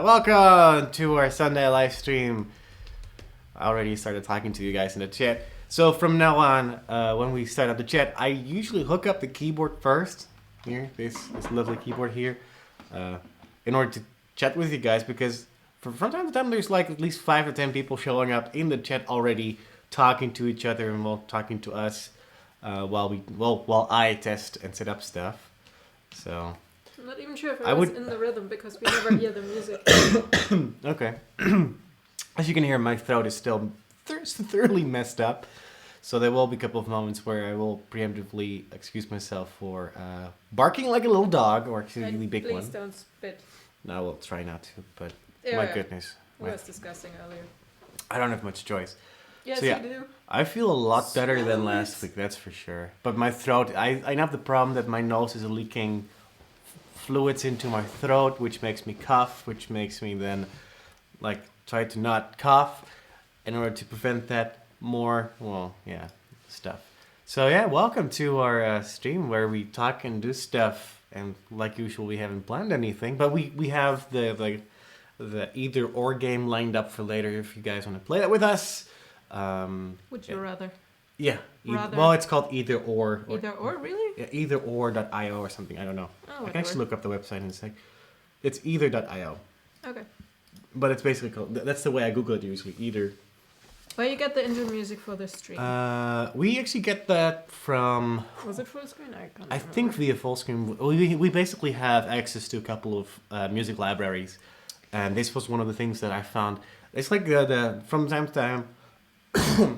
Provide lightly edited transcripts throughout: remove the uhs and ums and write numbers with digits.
Welcome to our Sunday live stream. I already started talking to you guys in the chat. So from now on, when we start up the chat, I usually hook up the keyboard first. Here, this lovely keyboard here, in order to chat with you guys, because from time to time there's like at least 5 to 10 people showing up in the chat already, talking to each other and talking to us, while I test and set up stuff. So I'm not even sure if I was in the rhythm because we never hear the music. Okay. As you can hear, my throat is still thoroughly messed up. So there will be a couple of moments where I will preemptively excuse myself for barking like a little dog, or actually a really big one. Please don't spit. No, I will try not to, but Yeah, my goodness. It was disgusting earlier. I don't have much choice. Yes, so, yeah, you do. I feel a lot better than last week, that's for sure. But my throat, I have the problem that my nose is leaking fluids into my throat, which makes me cough, which makes me then like try to not cough in order to prevent that more, stuff. So yeah, welcome to our stream where we talk and do stuff, and like usual we haven't planned anything, but we have the either or game lined up for later if you guys want to play that with us. Would you rather? Yeah. Well, it's called either or. Either or, really? Yeah, eitheror.io or something. I don't know. Oh, I can actually look up the website in a sec. It's either.io. Okay. But it's basically called, that's the way I Google it usually, either. Where you get the intro music for the stream? We actually get that from... Was it full screen? I think via full screen. We basically have access to a couple of music libraries. And this was one of the things that I found. It's like from time to time...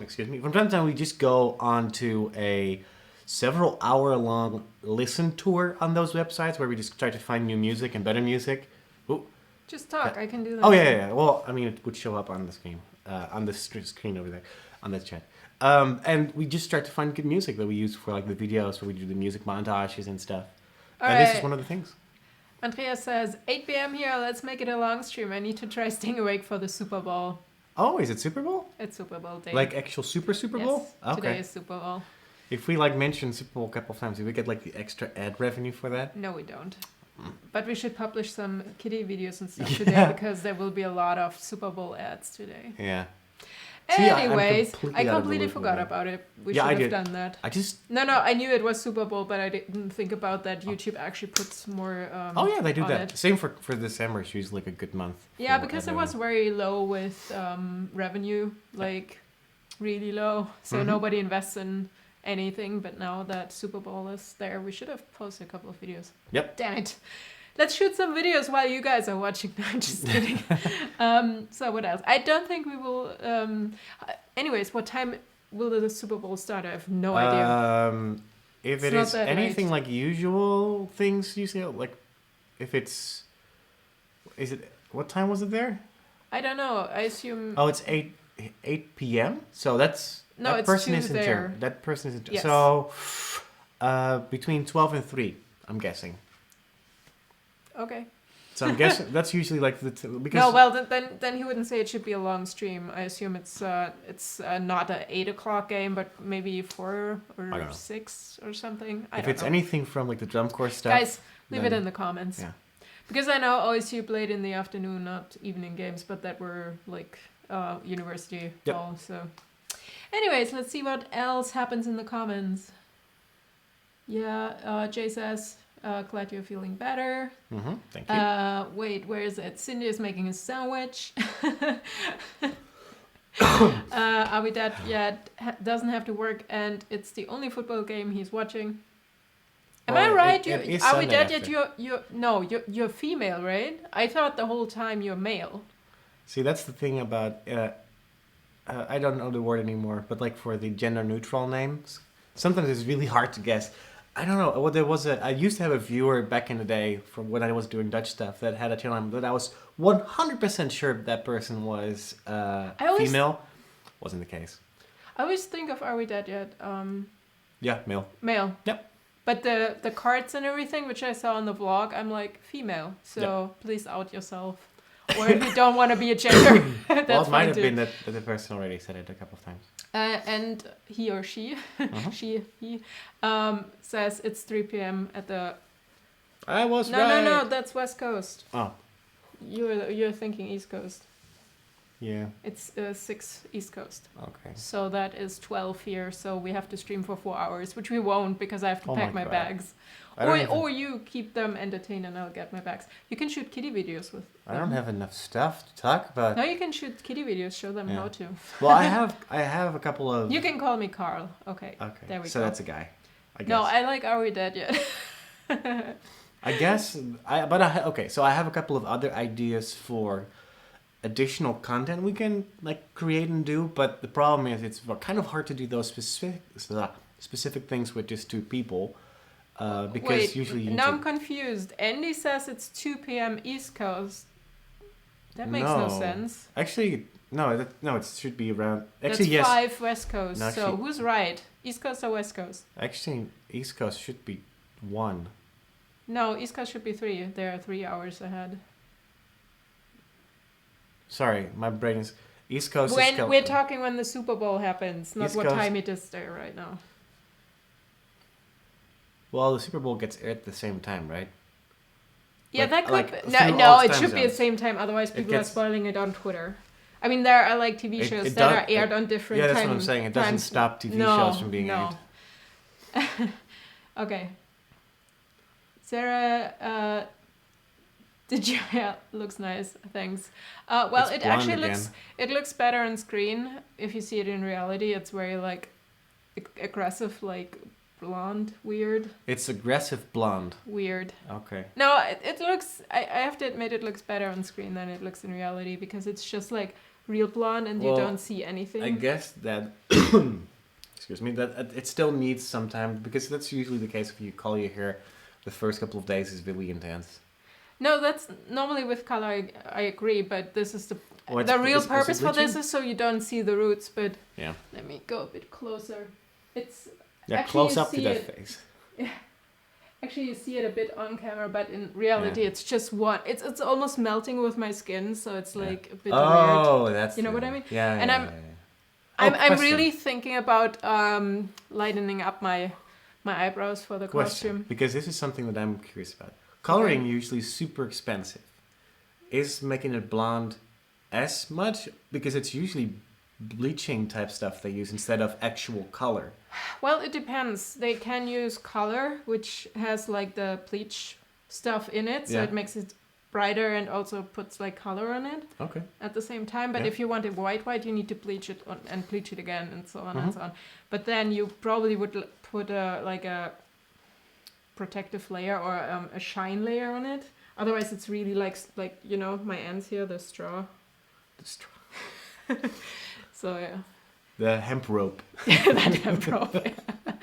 excuse me. From time to time we just go on to a several hour long listen tour on those websites where we just try to find new music and better music. Ooh. Just talk. I can do that. Oh yeah. Well, I mean, it would show up on the screen, on the screen over there, on the chat. And we just try to find good music that we use for like the videos where we do the music montages and stuff. This is one of the things. Andreas says 8 p.m. here. Let's make it a long stream. I need to try staying awake for the Super Bowl. Oh, is it Super Bowl? It's Super Bowl day. Like actual Super Bowl? Yes, okay. Today is Super Bowl. If we like mention Super Bowl a couple of times, do we get like the extra ad revenue for that? No, we don't. But we should publish some kiddie videos and stuff today because there will be a lot of Super Bowl ads today. Yeah. Anyways, I completely forgot about it. We should have done that. No, I knew it was Super Bowl, but I didn't think about that YouTube actually puts more they do that. It. Same for December. It's usually like a good month. Yeah, because it was very low with revenue, like really low. So nobody invests in anything. But now that Super Bowl is there, we should have posted a couple of videos. Yep. Damn it. Let's shoot some videos while you guys are watching. No, I'm just kidding. So what else? I don't think we will... anyways, what time will the Super Bowl start? I have no idea. If it is anything like usual things, usually, like if it's... Is it... What time was it there? I don't know. I assume... Oh, it's 8 p.m.? So that's... No, that it's person 2 isn't there. German. That person isn't... Yes. So, between 12 and 3, I'm guessing. Okay. So I'm guessing that's usually like the because no, well then he wouldn't say it should be a long stream. I assume it's not an 8 o'clock game, but maybe 4 or 6 or something. I don't know. If it's anything from like the drum course stuff, guys, leave it in the comments. Yeah. Because I know OSU played in the afternoon, not evening games, but that were like university ball. So, anyways, let's see what else happens in the comments. Yeah, Jay says. Glad you're feeling better. Thank you. Wait, where is it? Cindy is making a sandwich. Are we dead yet? Doesn't have to work, and it's the only football game he's watching. Am I right? Are we dead yet? You're female, right? I thought the whole time you're male. See, that's the thing about I don't know the word anymore, but like for the gender neutral names, sometimes it's really hard to guess. I don't know. Well, I used to have a viewer back in the day from when I was doing Dutch stuff that had a channel that I was 100% sure that person was female. Wasn't the case. I always think of Are We Dead Yet? Yeah, male. Male. Yep. But the cards and everything, which I saw on the vlog, I'm like, female. So please out yourself. Or if you don't want to be a gender, that's well, it might have too. been that the person already said it a couple of times. And he or she, he says it's 3 p.m. at the I was right. No, that's West Coast. Oh. You're thinking East Coast. Yeah. It's 6 East Coast. Okay. So that is 12 here. So we have to stream for 4 hours, which we won't because I have to pack my bags. Or you keep them entertained and I'll get my bags. You can shoot kitty videos with them. I don't have enough stuff to talk about. No, you can shoot kitty videos. Show them how to. Well, I have a couple of... You can call me Carl. Okay. There we go. So that's a guy. I guess. No, I like Are We Dead Yet? I guess. Okay, so I have a couple of other ideas for additional content we can like create and do, but the problem is it's kind of hard to do those specific things with just 2 people. Because Wait, usually now I'm confused. Andy says it's 2 p.m. East Coast. That makes no sense. Actually, no, it should be around. Actually, that's yes. 5 West Coast. No, so who's right? East Coast or West Coast? Actually, East Coast should be 1. No, East Coast should be 3. They are 3 hours ahead. Sorry, my brain is... East Coast is... We're talking when the Super Bowl happens, not East what Coast... time it is there right now. Well, the Super Bowl gets aired at the same time, right? Yeah, that could... No, it should be at the same time, otherwise people are spoiling it on Twitter. I mean, there are like TV shows that are aired on different times. Yeah, that's what I'm saying. It doesn't stop TV shows from being aired. Okay. Sarah, yeah, looks nice. Thanks. Well, it actually looks better on screen. If you see it in reality, it's very like aggressive, like blonde, weird. It's aggressive blonde. Weird. Okay. No, it looks. I have to admit, it looks better on screen than it looks in reality because it's just like real blonde and you don't see anything. I guess that. Excuse me. That it still needs some time because that's usually the case if you color your hair. The first couple of days is really intense. No, that's normally with color. I agree, but this is the real purpose for this is so you don't see the roots. But yeah, let me go a bit closer. It's close up to that face. Yeah, actually you see it a bit on camera, but in reality it's just one. It's almost melting with my skin, so it's like a bit weird. Oh, that's what I mean. Yeah, and I'm really thinking about lightening up my eyebrows for the costume. Because this is something that I'm curious about. Coloring usually is super expensive. Is making it blonde as much? Because it's usually bleaching type stuff they use instead of actual color. Well, it depends. They can use color, which has like the bleach stuff in it, so it makes it brighter and also puts like color on it. Okay. At the same time, but if you want it white, you need to bleach it and bleach it again and so on and so on. But then you probably would put a protective layer or a shine layer on it. Otherwise, it's really like you know my ends here, the straw. The straw. So yeah. The hemp rope. That hemp rope. Yeah.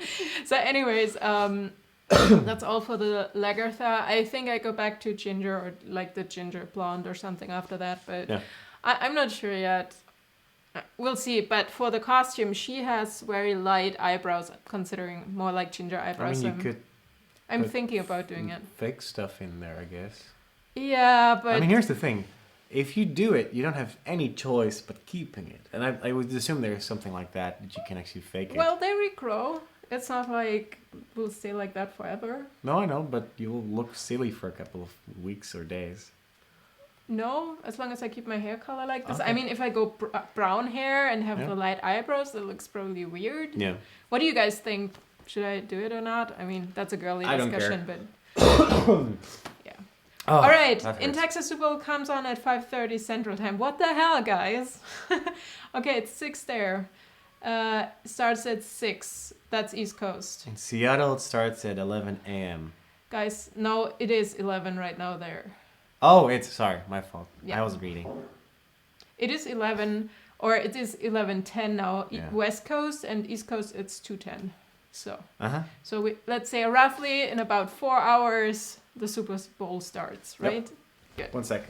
So, anyways, that's all for the Lagertha. I think I go back to ginger or like the ginger blonde or something after that, but I'm not sure yet. We'll see. But for the costume, she has very light eyebrows, considering more like ginger eyebrows. I mean, I'm thinking about doing it. Fake stuff in there, I guess. Yeah, but... I mean, here's the thing. If you do it, you don't have any choice but keeping it. And I would assume there's something like that you can actually fake it. Well, they regrow. It's not like we'll stay like that forever. No, I know, but you'll look silly for a couple of weeks or days. No, as long as I keep my hair color like this. Okay. I mean, if I go brown hair and have the light eyebrows, it looks probably weird. Yeah. What do you guys think? Should I do it or not? I mean, that's a girly discussion, but yeah. Oh, all right, in Texas, Super Bowl comes on at 5:30 Central Time. What the hell, guys? Okay, it's 6 there. Starts at 6. That's East Coast. In Seattle, it starts at 11 a.m. Guys, no, it is 11 right now there. Oh, sorry, my fault. Yeah. I was reading. It is 11, or it is 11:10 now. Yeah. West Coast and East Coast, it's 2:10. So, so let's say roughly in about 4 hours, the Super Bowl starts, right? Yep. Good. 1 sec.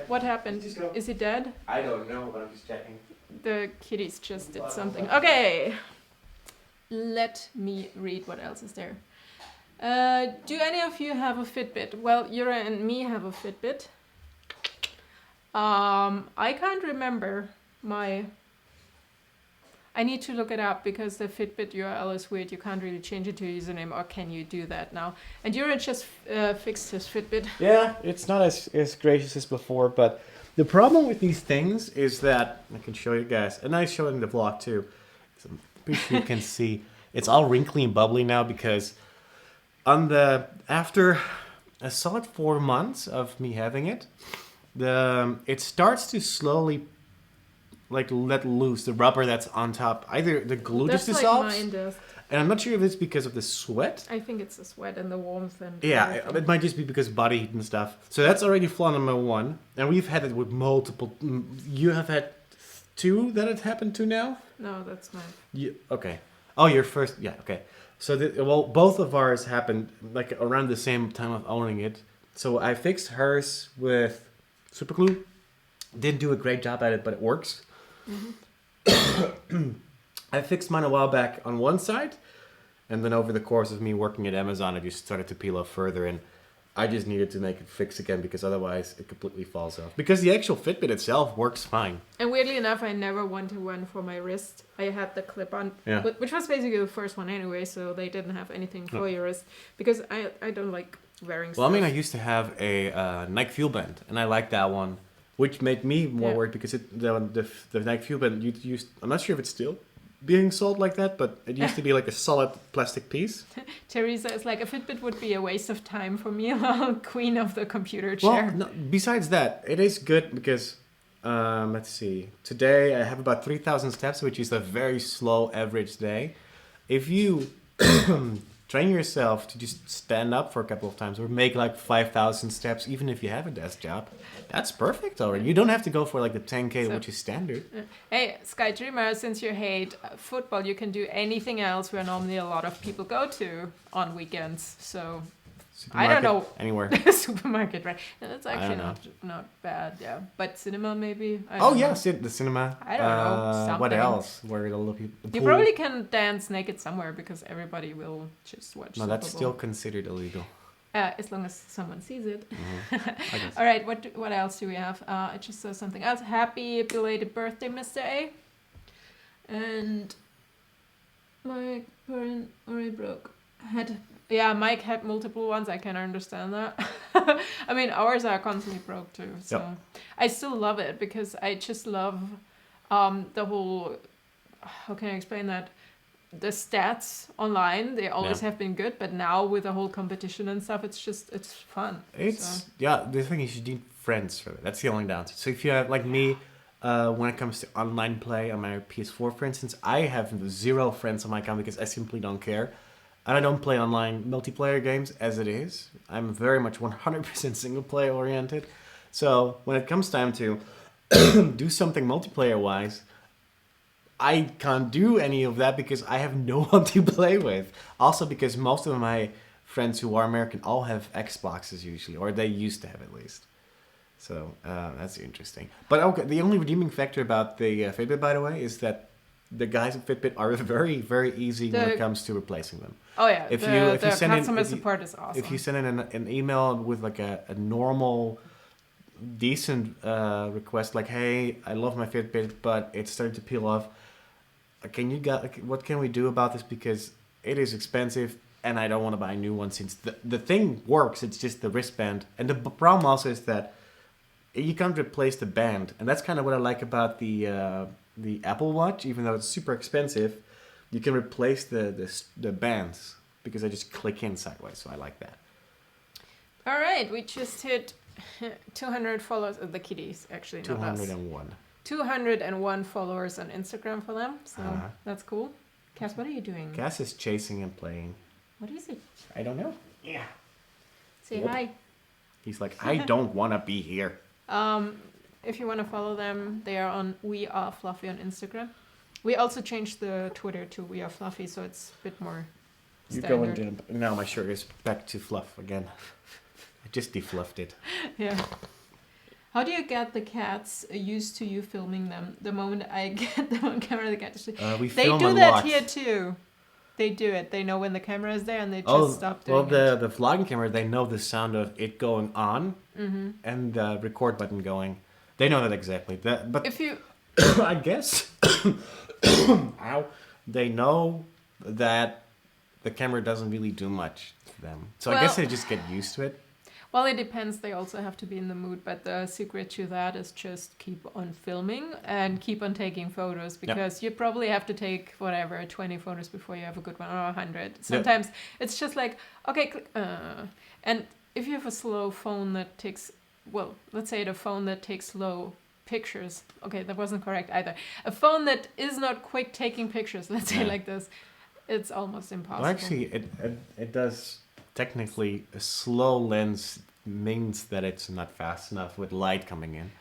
What happened? Is he dead? I don't know, but I'm just checking. The kitties just did something. Okay. Let me read what else is there. Do any of you have a Fitbit? Well, Jurre and me have a Fitbit. I can't remember my... I need to look it up because the Fitbit URL is weird. You can't really change it to a username, or can you do that now? And Jurre just fixed his Fitbit. Yeah, it's not as gracious as before, but the problem with these things is that, I can show you guys, and I show it in the vlog too, so I'm pretty sure you can see, it's all wrinkly and bubbly now because after a solid 4 months of me having it, it starts to slowly let loose the rubber that's on top. Either the glue just dissolves, like mine does. and I'm not sure if it's because of the sweat. I think it's the sweat and the warmth and yeah, it might just be because body heat and stuff. So that's already flaw number 1, and we've had it with multiple. You have had 2 that it happened to now. No, that's mine. Okay. Oh, your first. Yeah. Okay. So both of ours happened like around the same time of owning it. So I fixed hers with super glue. Didn't do a great job at it, but it works. Mm-hmm. I fixed mine a while back on one side, and then over the course of me working at Amazon, I just started to peel off further, and I just needed to make it fix again because otherwise it completely falls off. Because the actual Fitbit itself works fine. And weirdly enough, I never wanted one for my wrist. I had the clip-on, which was basically the first one anyway, so they didn't have anything for your wrist. Because I don't like wearing stuff. Well, I mean, I used to have a Nike Fuel Band, and I liked that one. Which made me more worried because the Nike Fuel Band used. I'm not sure if it's still being sold like that, but it used to be like a solid plastic piece. Teresa is like, a Fitbit would be a waste of time for me, queen of the computer chair. Well, no, besides that, it is good because, let's see. Today I have about 3,000 steps, which is a very slow average day. If you train yourself to just stand up for a couple of times or make like 5,000 steps, even if you have a desk job, that's perfect already. You don't have to go for like the 10K, which is standard. Hey, Sky Dreamer, since you hate football, you can do anything else where normally a lot of people go to on weekends. So I don't know. Anywhere. Supermarket, right? And that's actually not bad, yeah. But cinema, maybe? The cinema. I don't know. Something. What else? Where a lot of people... You probably can dance naked somewhere because everybody will just watch No, that's still considered illegal. As long as someone sees it. Mm-hmm. All right, what else do we have? I just saw something else. Happy belated birthday, Mr. A. And my parent already broke. Mike had multiple ones. I can understand that. I mean, ours are constantly broke too. So I still love it because I just love the whole. How can I explain that? The stats online, they always have been good, but now with the whole competition and stuff, it's fun. The thing is you need friends for that. That's the only downside. So if you have, like me, when it comes to online play on my PS4, for instance, I have 0 friends on my account because I simply don't care. And I don't play online multiplayer games as it is. I'm very much 100% single player oriented. So when it comes time to do something multiplayer wise, I can't do any of that because I have no one to play with. Also because most of my friends who are American all have Xboxes usually, or they used to have at least. So that's interesting. But okay, the only redeeming factor about the Fitbit, by the way, is that the guys at Fitbit are very, very easy when it comes to replacing them. Oh yeah, if you send customer support is awesome. If you send in an email with like a normal, decent request, like, hey, I love my Fitbit, but it's starting to peel off. What can we do about this? Because it is expensive and I don't want to buy a new one since the thing works. It's just the wristband. And the problem also is that you can't replace the band. And that's kind of what I like about the Apple Watch. Even though it's super expensive, you can replace the bands because they just click in sideways. So I like that. All right, we just hit 200 followers. The kitties, actually, not us. 201. 201 followers on Instagram for them, so that's cool. Cass, what are you doing? Cass is chasing and playing. What is it? I don't know. Yeah. Say hi. He's like, I don't want to be here. If you want to follow them, they are on We Are Fluffy on Instagram. We also changed the Twitter to We Are Fluffy, so it's a bit more standard. Now my shirt is back to fluff again. I just defluffed it. Yeah. How do you get the cats used to you filming them? The moment I get them on camera, they get to see. They do that here too. They do it. They know when the camera is there and they just stop doing it. Well, the vlogging camera, they know the sound of it going on and the record button going. They know that exactly. But if you, I guess Ow. They know that the camera doesn't really do much to them. So I guess they just get used to it. Well, it depends. They also have to be in the mood. But the secret to that is just keep on filming and keep on taking photos, because you probably have to take, 20 photos before you have a good one, or 100. Sometimes it's just like, okay, click, and if you have a slow phone that takes, let's say the phone that takes slow pictures. Okay, that wasn't correct either. A phone that is not quick taking pictures, let's say like this, it's almost impossible. Well, actually, it does. Technically, a slow lens means that it's not fast enough with light coming in.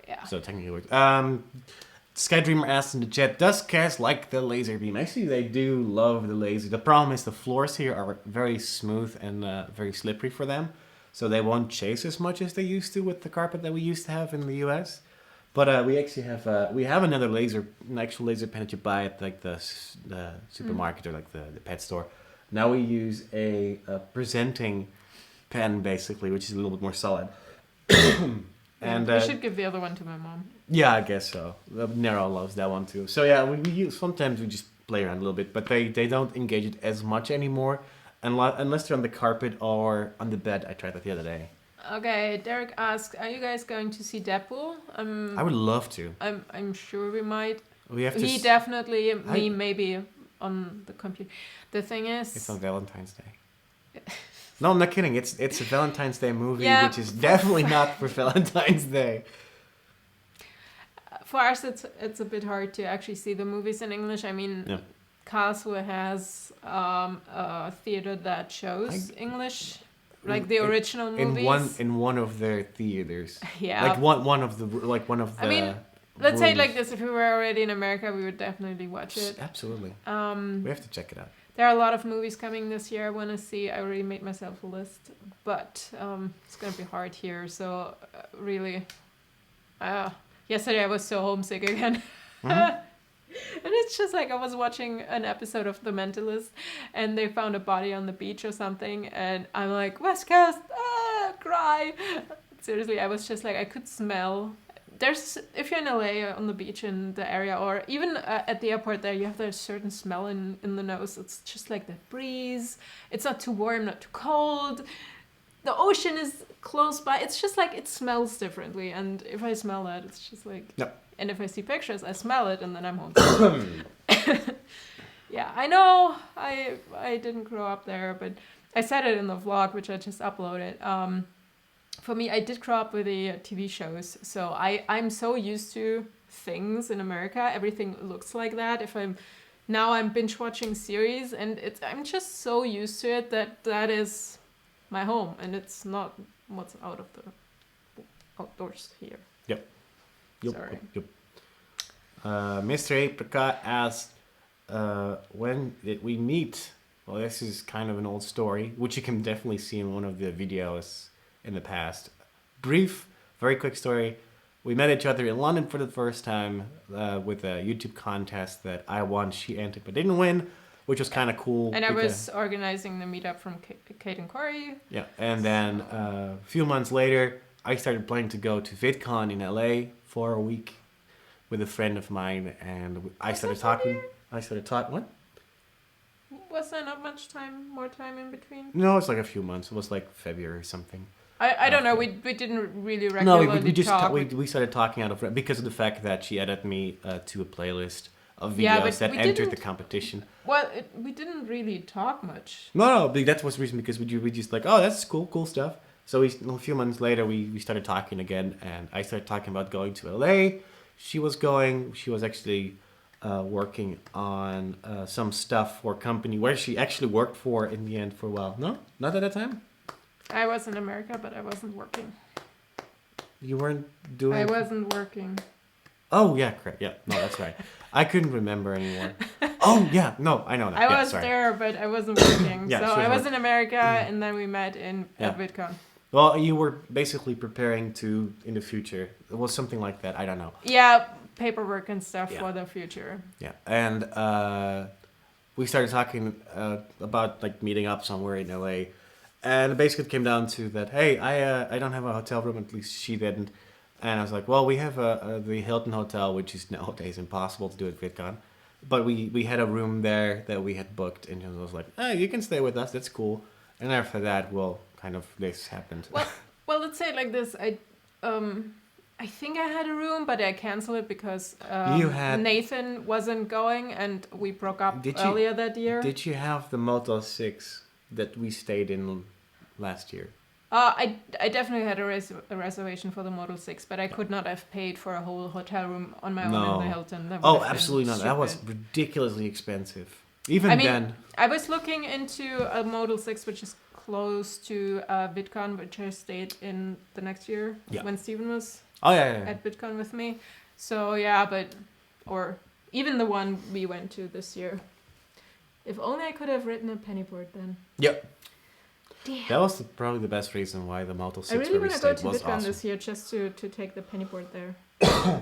Yeah. So technically it works. Skydreamer asks in the chat, does Cass like the laser beam? Actually, they do love the laser. The problem is the floors here are very smooth and very slippery for them. So they won't chase as much as they used to with the carpet that we used to have in the US. But we actually have another an actual laser pen that you buy at like the supermarket or like the pet store. Now we use a presenting pen, basically, which is a little bit more solid. And we should give the other one to my mom. Yeah, I guess so. Nero loves that one too. So yeah, sometimes we just play around a little bit, but they don't engage it as much anymore, unless they're on the carpet or on the bed. I tried that the other day. Okay, Derek asks, are you guys going to see Deadpool? I would love to. I'm sure we might. We have to. He definitely, me maybe on the computer. The thing is, it's on Valentine's Day. No, I'm not kidding. It's a Valentine's Day movie, which is definitely not for Valentine's Day. For us, it's a bit hard to actually see the movies in English. I mean, Karlsruhe has a theater that shows English, like the original movies. In one of their theaters. Yeah. Like one of the. I mean, let's say it like this: if we were already in America, we would definitely watch it. Absolutely. We have to check it out. There are a lot of movies coming this year I want to see. I already made myself a list, but it's going to be hard here. So really, yesterday I was so homesick again. Mm-hmm. And it's just like I was watching an episode of The Mentalist and they found a body on the beach or something. And I'm like, West Coast, cry. Seriously, I was just like, I could smell. If you're in LA on the beach in the area, or even at the airport there, you have that certain smell in the nose. It's just like that breeze. It's not too warm, not too cold. The ocean is close by. It's just like it smells differently. And if I smell that, it's just like... No. And if I see pictures, I smell it and then I'm home. Yeah, I know I didn't grow up there, but I said it in the vlog, which I just uploaded. For me, I did grow up with the TV shows, so I'm so used to things in America. Everything looks like that. I'm binge watching series, and I'm just so used to it that is my home, and it's not what's out of the outdoors here. Yep. Sorry. Yep. Mr. Apricot asked, when did we meet? Well, this is kind of an old story, which you can definitely see in one of the videos in the past. Brief, very quick story. We met each other in London for the first time with a YouTube contest that I won. She entered but didn't win, which was kind of cool. And I was organizing the meetup from Kate and Corey. Yeah, and then a few months later, I started planning to go to VidCon in LA for a week with a friend of mine, and I started talking. What? Was there not much more time in between? No, it's like a few months. It was like February or something. I don't know. We didn't really regularly talk. We started talking out of because of the fact that she added me to a playlist of videos that entered the competition. Well, we didn't really talk much. No, that was the reason, because we just like, oh, that's cool stuff. So a few months later, we started talking again, and I started talking about going to LA. She was actually working on some stuff for a company where she actually worked for in the end for a while. No, not at that time. I was in America, but I wasn't working. You weren't doing... I wasn't working. Oh, yeah, correct. Yeah, no, that's right. I couldn't remember anymore. Oh, yeah, no, I know that. I was there, but I wasn't working. Yeah, so I was in America, and then we met at VidCon. Well, you were basically preparing to, in the future. It was something like that. I don't know. Yeah, paperwork and stuff for the future. Yeah, and we started talking about like meeting up somewhere in LA. And basically it came down to that, hey, I don't have a hotel room, at least she didn't. And I was like, well, we have the Hilton Hotel, which is nowadays impossible to do at VidCon. But we had a room there that we had booked, and I was like, oh, you can stay with us, that's cool. And after that, well, kind of this happened. Well, let's say it like this. I think I had a room, but I canceled it because Nathan wasn't going, and we broke up earlier that year. Did you have the Motel 6 that we stayed in last year? I definitely had a reservation for the Model 6, but I could not have paid for a whole hotel room on my own in the Hilton. Absolutely not. That was ridiculously expensive. Then. I was looking into a Model 6, which is close to VidCon, which I stayed in the next year when Steven was at VidCon with me. So, or even the one we went to this year. If only I could have written a pennyboard then. Yep. Damn. That was probably the best reason why the Motel 6 I really want to go to VidCon awesome. this year just to take the pennyboard there.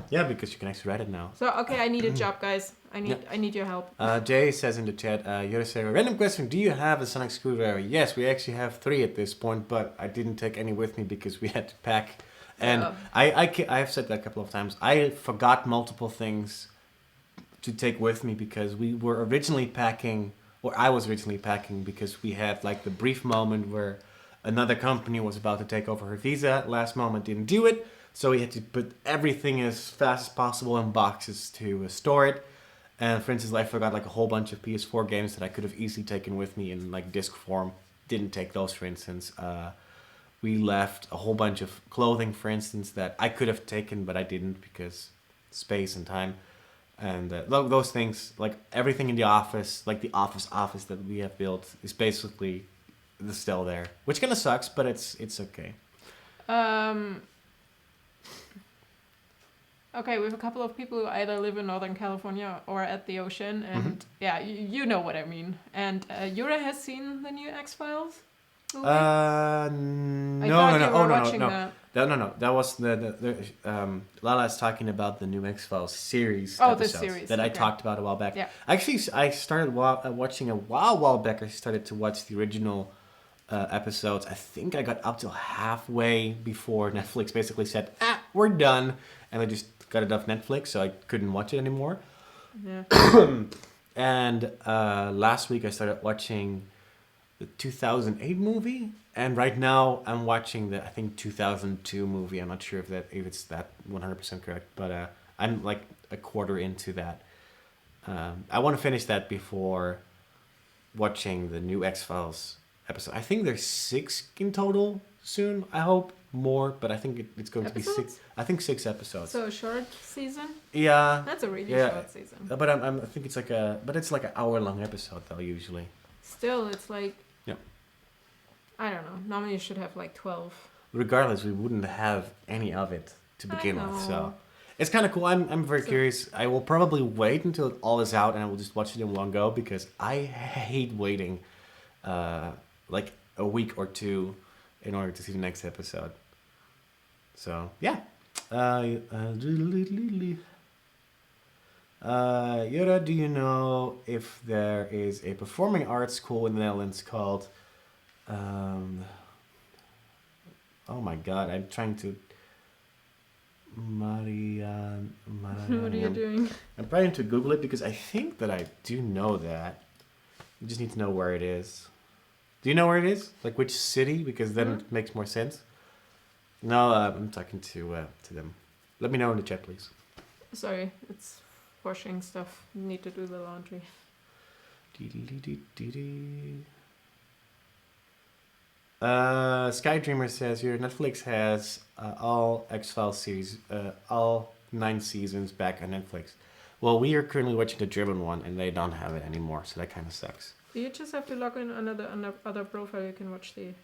Yeah, because you can actually write it now. So, okay, I need a job, guys. I need your help. Jay says in the chat, Jurre says, random question, do you have a sonic screwdriver? Yes, we actually have 3 at this point, but I didn't take any with me because we had to pack. And I have said that a couple of times. I forgot multiple things to take with me because we were originally packing, or I was originally packing because we had like the brief moment where another company was about to take over her visa. Last moment didn't do it. So we had to put everything as fast as possible in boxes to store it. And for instance, I forgot like a whole bunch of PS4 games that I could have easily taken with me in like disc form. Didn't take those, for instance. We left a whole bunch of clothing, for instance, that I could have taken, but I didn't because space and time. And those things, like everything in the office, like the office that we have built, is basically still there, which kind of sucks, but it's okay. Okay, we have a couple of people who either live in Northern California or at the ocean, and you know what I mean. And Jurre has seen the new X-Files movie? No. That was the Lala's talking about the new X-Files series episodes the series that I talked about a while back. Yeah. Actually, I started watching a while back. I started to watch the original episodes. I think I got up till halfway before Netflix basically said, we're done. And I just got it off Netflix, so I couldn't watch it anymore. Yeah. And last week I started watching the 2008 movie, and right now I'm watching the 2002 movie. I'm not sure if it's that 100% correct, but I'm like a quarter into that. I want to finish that before watching the new X-Files episode. I think there's 6 in total soon. I hope more, but I think it's going to be 6. I think 6 episodes. So a short season? Yeah. That's a really short season. But I think it's like an hour-long episode though usually. Still, it's like, I don't know. Normally you should have like 12. Regardless, we wouldn't have any of it to begin with, so it's kind of cool. I'm very curious. I will probably wait until all is out, and I will just watch it in one go because I hate waiting, like a week or 2, in order to see the next episode. So yeah. Jurre, do you know if there is a performing arts school in the Netherlands called oh my god, I'm trying to Marian. What are you doing? I'm trying to Google it because I think that I do know that. You just need to know where it is. Do you know where it is? Like which city? Because then it makes more sense. No, I'm talking to them. Let me know in the chat, please. Sorry, it's washing stuff. Need to do the laundry. Skydreamer says here Netflix has all X-Files series, all 9 seasons back on Netflix. Well, we are currently watching the German one, and they don't have it anymore, so that kind of sucks. You just have to log in on other profile. You can watch the.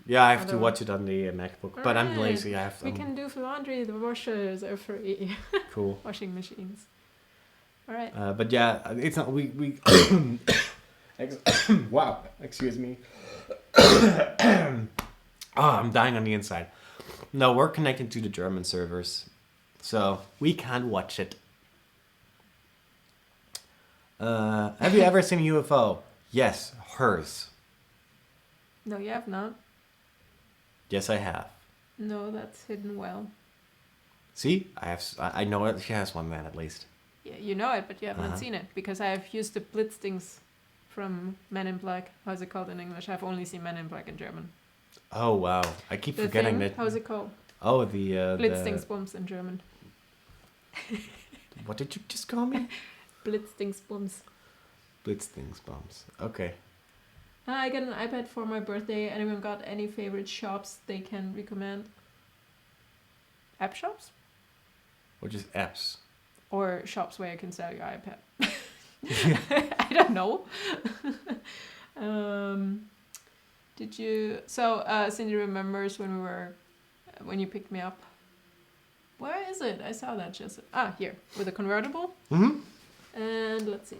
Yeah, I have to watch it on the MacBook, but I'm lazy. We can do laundry. The washers are free. Cool. Washing machines. All right. But yeah, it's not. We wow. Excuse me. I'm dying on the inside. No, we're connected to the German servers, so we can't watch it. Have you ever seen a UFO? Yes, hers. No, you have not. Yes, I have. No, that's hidden well. See, I know it. She has one then at least. Yeah, you know it, but you haven't seen it because I have used the Blitzstings from Men in Black. How's it called in English? I've only seen Men in Black in German. Oh wow! I keep forgetting that. How's it called? Oh, the Blitzdingsbums in German. What did you just call me? Blitzdingsbums. Blitzdingsbums. Okay. I got an iPad for my birthday. Anyone got any favorite shops they can recommend? App shops? Or just apps? Or shops where you can sell your iPad. I don't know. Did you... So, Cindy remembers when you picked me up. Where is it? I saw that just... here. With a convertible. Mm-hmm. And let's see.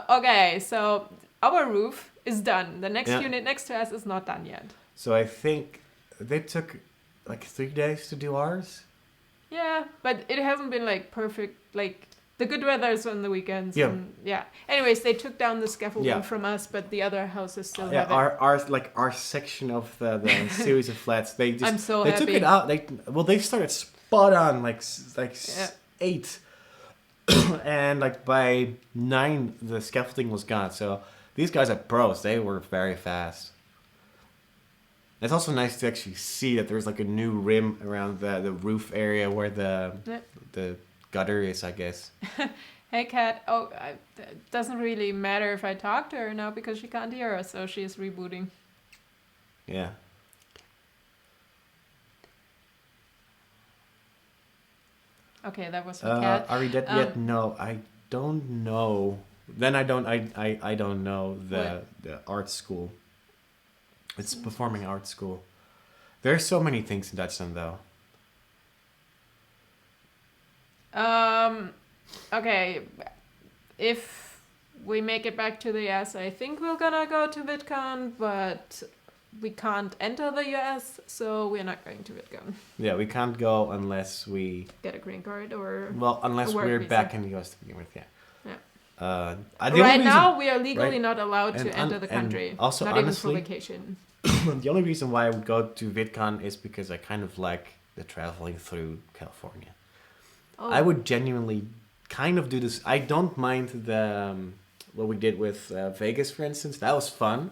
Okay, so our roof is done. The next unit next to us is not done yet. So I think they took like 3 days to do ours. Yeah, but it hasn't been like perfect. Like the good weather is on the weekends. Yeah. And, anyways, they took down the scaffolding from us, but the other houses still have it. Our section of the series of flats. They just I'm so they happy. took it out. They started spot on like 8. And like by 9 the scaffolding was gone. So these guys are pros. They were very fast. It's also nice to actually see that there's like a new rim around the roof area where the gutter is, I guess. Hey Kat, it doesn't really matter if I talk to her now because she can't hear us, so she's rebooting. Yeah. Okay, that was her cat. Are we dead yet? No, I don't know. Then I don't know the art school. It's performing arts school. There's so many things in Dutchland though. Okay, if we make it back to the US, I think we're gonna go to VidCon, but we can't enter the US, so we're not going to VidCon. Yeah, we can't go unless we get a green card or unless we're visa. back in the US to begin with. Yeah. Right now, we are legally not allowed to enter the country. Also, not honestly, even for vacation. The only reason why I would go to VidCon is because I kind of like the traveling through California. Oh. I would genuinely kind of do this. I don't mind the what we did with Vegas, for instance. That was fun,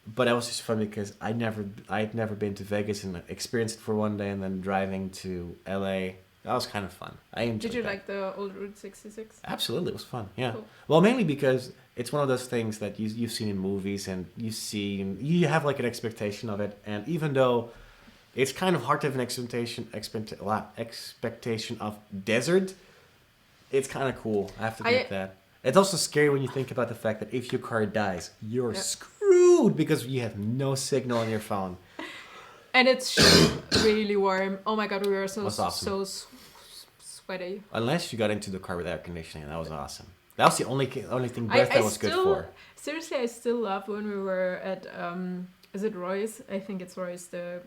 but that was just fun because I'd never been to Vegas and experienced it for one day, and then driving to LA. That was kind of fun. I enjoyed it. Did you like the old Route 66? Absolutely, it was fun. Yeah. Cool. Well, mainly because it's one of those things that you've seen in movies, and you have like an expectation of it, and even though it's kind of hard to have an expectation of desert, it's kind of cool. I have to admit that. It's also scary when you think about the fact that if your car dies, you're screwed because you have no signal on your phone. And it's really warm. Oh my god, we were so sweaty. Unless you got into the car with air conditioning, that was awesome. That was the only thing that was good for. Seriously, I still love when we were at is it Roy's? I think it's Roy's. The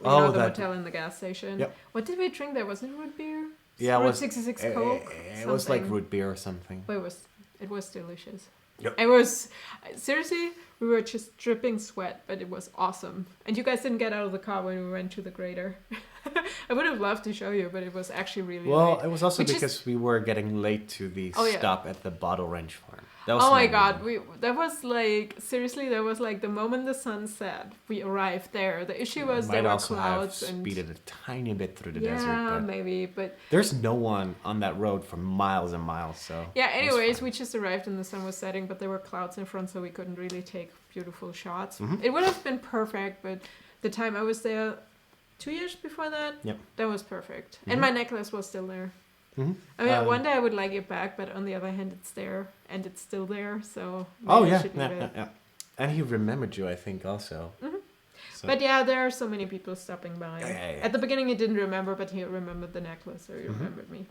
hotel in the gas station. Yep. What did we drink there? Was it root beer? Yeah, Route 66 Coke. It was like root beer or something. But it was delicious. Yep. It was seriously, we were just dripping sweat, but it was awesome. And you guys didn't get out of the car when we went to the grader. I would have loved to show you, but it was actually really late. It was also because we were getting late to the stop at the Bottle Ranch Farm. That was my god, that was like the moment the sun set, we arrived there. The issue was there were clouds have speeded a tiny bit through the desert. Yeah, maybe, but there's no one on that road for miles and miles. So yeah. Anyways, we just arrived and the sun was setting, but there were clouds in front, so we couldn't really take beautiful shots. Mm-hmm. It would have been perfect, but the time I was there 2 years before that, that was perfect, and my necklace was still there. Mm-hmm. I mean, one day I would like it back, but on the other hand, it's there and it's still there. So yeah. And he remembered you, I think, also. Mm-hmm. So. But yeah, there are so many people stopping by. Yeah. At the beginning, he didn't remember, but he remembered the necklace, so he remembered me.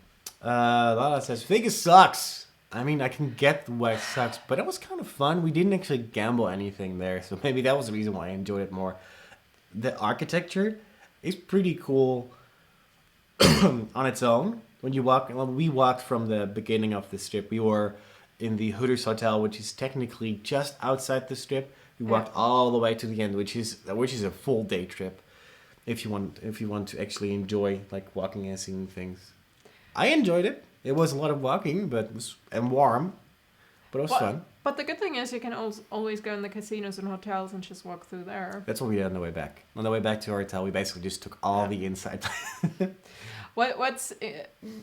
Lala says Vegas sucks. I mean, I can get why it sucks, but it was kind of fun. We didn't actually gamble anything there, so maybe that was the reason why I enjoyed it more. The architecture is pretty cool on its own. When we walked from the beginning of the strip. We were in the Hooters Hotel, which is technically just outside the strip. We walked all the way to the end, which is a full day trip. if you want to actually enjoy like walking and seeing things. I enjoyed it. It was a lot of walking, but it was warm, but it was fun. But the good thing is you can always go in the casinos and hotels and just walk through there. That's what we did on the way back. On the way back to our hotel, we basically just took all the inside. What's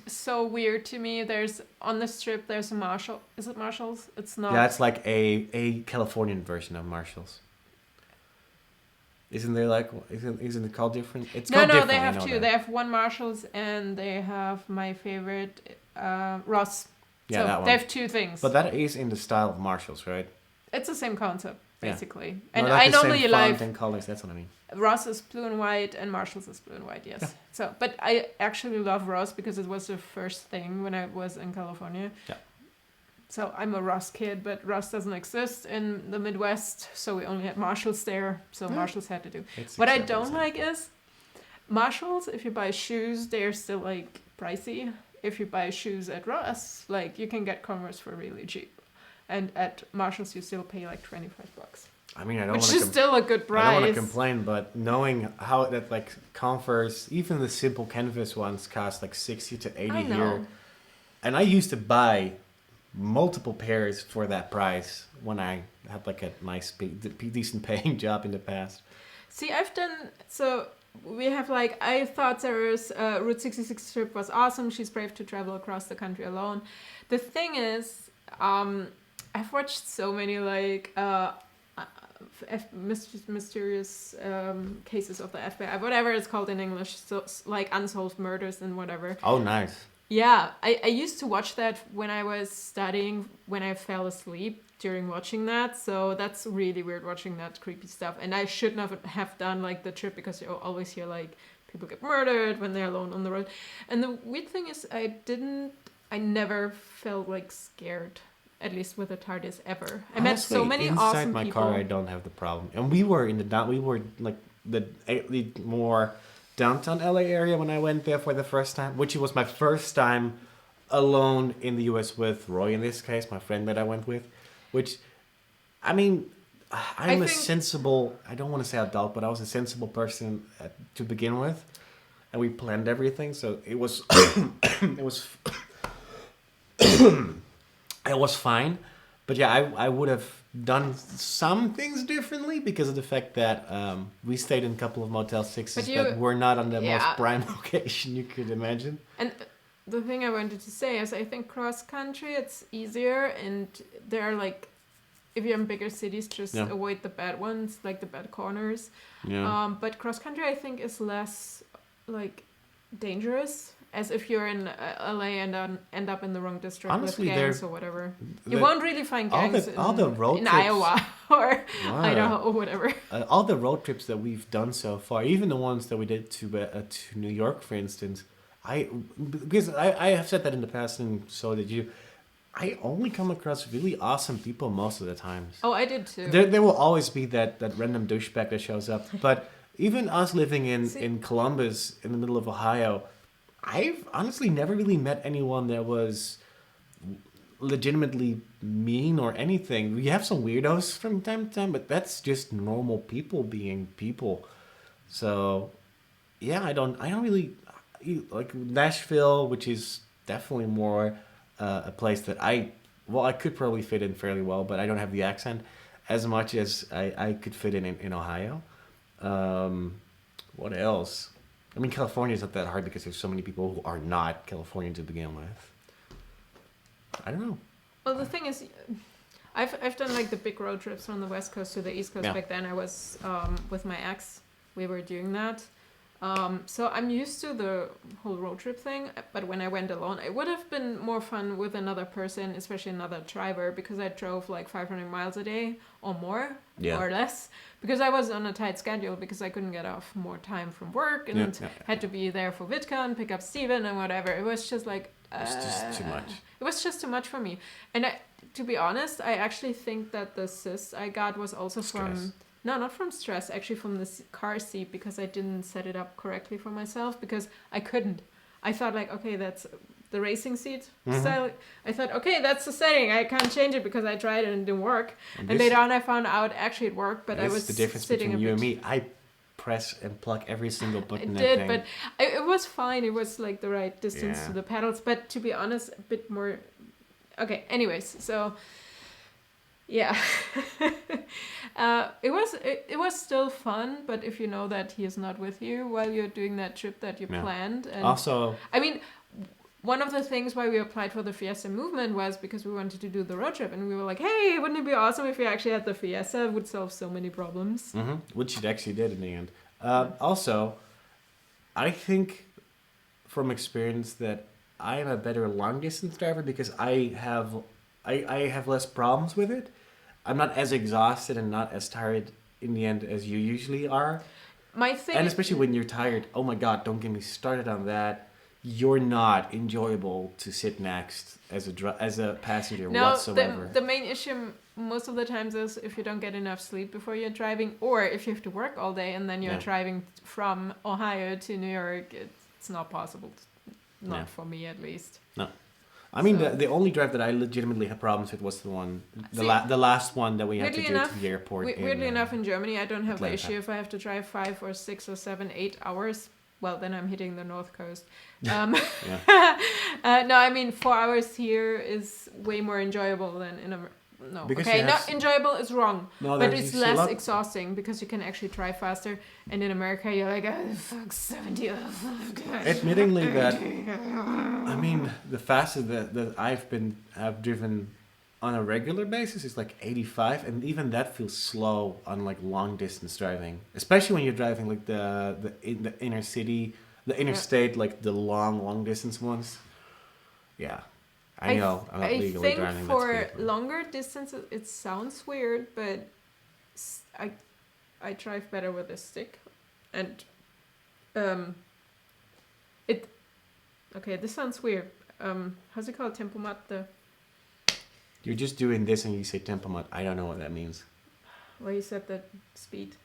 so weird to me, there's on this trip, there's a Marshall. Is it Marshall's? It's not. Yeah, it's like a Californian version of Marshall's. Isn't there like, isn't it called different? It's called different. No, they have two. That. They have one Marshall's and they have my favorite, Ross. Yeah, so that one. They have two things. But that is in the style of Marshall's, right? It's the same concept, basically. Yeah. And no, like I normally same like... font and colors, that's what I mean. Ross is blue and white and Marshall's is blue and white, yes. Yeah. So, but I actually love Ross because it was the first thing when I was in California. Yeah. So I'm a Ross kid, but Ross doesn't exist in the Midwest, so we only had Marshalls there, so Marshalls had to do. What I don't like is Marshalls, if you buy shoes, they're still like pricey. If you buy shoes at Ross, like you can get Converse for really cheap. And at Marshalls you still pay like $25. I mean, I don't want to to... Which is still a good price. I don't want to complain, but knowing how that like Converse, even the simple canvas ones cost like 60 to 80 here. And I used to buy multiple pairs for that price when I had like a nice, decent paying job in the past. See, we have like, I thought Sarah's Route 66 trip was awesome. She's brave to travel across the country alone. The thing is, I've watched so many like mysterious cases of the FBI, whatever it's called in English, so like unsolved murders and whatever. Oh, nice. Yeah, I used to watch that when I was studying, when I fell asleep during watching that. So that's really weird watching that creepy stuff. And I should not have done like the trip because you always hear like people get murdered when they're alone on the road. And the weird thing is I never felt like scared, at least with the TARDIS ever. I met so many awesome people. Inside my car, I don't have the problem. And we were like the more downtown LA area when I went there for the first time, which was my first time alone in the US with Roy in this case, my friend that I went with, which, I mean, I'm a sensible, I don't want to say adult, but I was a sensible person to begin with, and we planned everything, so it was, it was fine, but yeah, I would have done some things differently because of the fact that we stayed in a couple of Motel 6s that were not on the most prime location you could imagine. And the thing I wanted to say is I think cross country it's easier, and there are like, if you're in bigger cities, just avoid the bad ones, like the bad corners. Yeah. But cross country I think is less like dangerous, as if you're in LA and end up in the wrong district. Honestly, with gangs or whatever. You won't really find gangs in Iowa or Idaho or whatever. All the road trips that we've done so far, even the ones that we did to New York, for instance, because I have said that in the past, and so did you. I only come across really awesome people most of the times. Oh, I did too. There will always be that random douchebag that shows up. But even us living in Columbus, in the middle of Ohio, I've honestly never really met anyone that was legitimately mean or anything. We have some weirdos from time to time, but that's just normal people being people. So, yeah, I don't really like Nashville, which is definitely more a place that I could probably fit in fairly well, but I don't have the accent as much as I could fit in Ohio. What else? I mean, California is not that hard because there's so many people who are not Californian to begin with. I don't know. Well, the thing is, I've done like the big road trips from the West Coast to the East Coast. Back then I was with my ex. We were doing that. So I'm used to the whole road trip thing, but when I went alone, it would have been more fun with another person, especially another driver, because I drove like 500 miles a day or more, or less, because I was on a tight schedule because I couldn't get off more time from work and had to be there for VidCon, pick up Steven and whatever. It was just like... it was just too much. It was just too much for me. And to be honest, I actually think that the cyst I got was also from... No, not from stress, actually from the car seat, because I didn't set it up correctly for myself, because I couldn't. I thought like, okay, that's the racing seat style. I thought, okay, that's the setting. I can't change it because I tried it and it didn't work. And later on I found out actually it worked, but I was the difference between you and me. I press and pluck every single button. I did, but it was fine. It was like the right distance to the pedals. But to be honest, a bit more. Okay. Anyways, so yeah, it was still fun. But if you know that he is not with you while you're doing that trip that you planned, and also, I mean, one of the things why we applied for the Fiesta movement was because we wanted to do the road trip, and we were like, hey, wouldn't it be awesome if we actually had the Fiesta? It would solve so many problems. Mm-hmm. Which it actually did in the end. Also, I think from experience that I am a better long distance driver because I have less problems with it. I'm not as exhausted and not as tired in the end as you usually are. My thing, and especially when you're tired, oh my god, don't get me started on that. You're not enjoyable to sit next as a passenger whatsoever. The main issue most of the times is if you don't get enough sleep before you're driving, or if you have to work all day and then you're driving from Ohio to New York. It's not possible. Not for me, at least. No. I mean, the only drive that I legitimately had problems with was the last one that we had to do to the airport. Weirdly enough, in Germany, I don't have the issue if I have to drive 5 or 6 or 7, 8 hours. Well, then I'm hitting the North Coast. No, I mean, 4 hours here is way more enjoyable than in America. No, not enjoyable is wrong, but it's less exhausting because you can actually drive faster. And in America, you're like, oh, fuck, 70. Oh, fuck. Admittingly, that I mean, the fastest that I've driven on a regular basis is like 85, and even that feels slow on like long distance driving, especially when you're driving like the inner city, the interstate, like the long distance ones. Yeah, I know. I'm not legally driving. I think for longer distances, it sounds weird, but I drive better with a stick, and this sounds weird. How's it called? Tempomat. You're just doing this and you say tempomat. I don't know what that means. Well, you said the speed.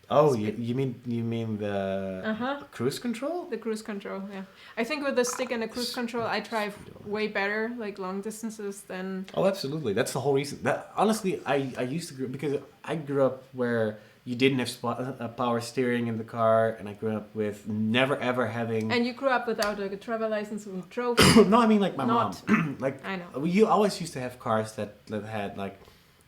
Oh, you mean the cruise control? The cruise control, yeah. I think with the stick and the cruise control, I drive way better, like long distances than. Oh, absolutely. That's the whole reason. That honestly, I used to because I grew up where you didn't have power steering in the car, and I grew up with never ever having. And you grew up without a travel license and drove. No, I mean like my mom. Like I know. You always used to have cars that had like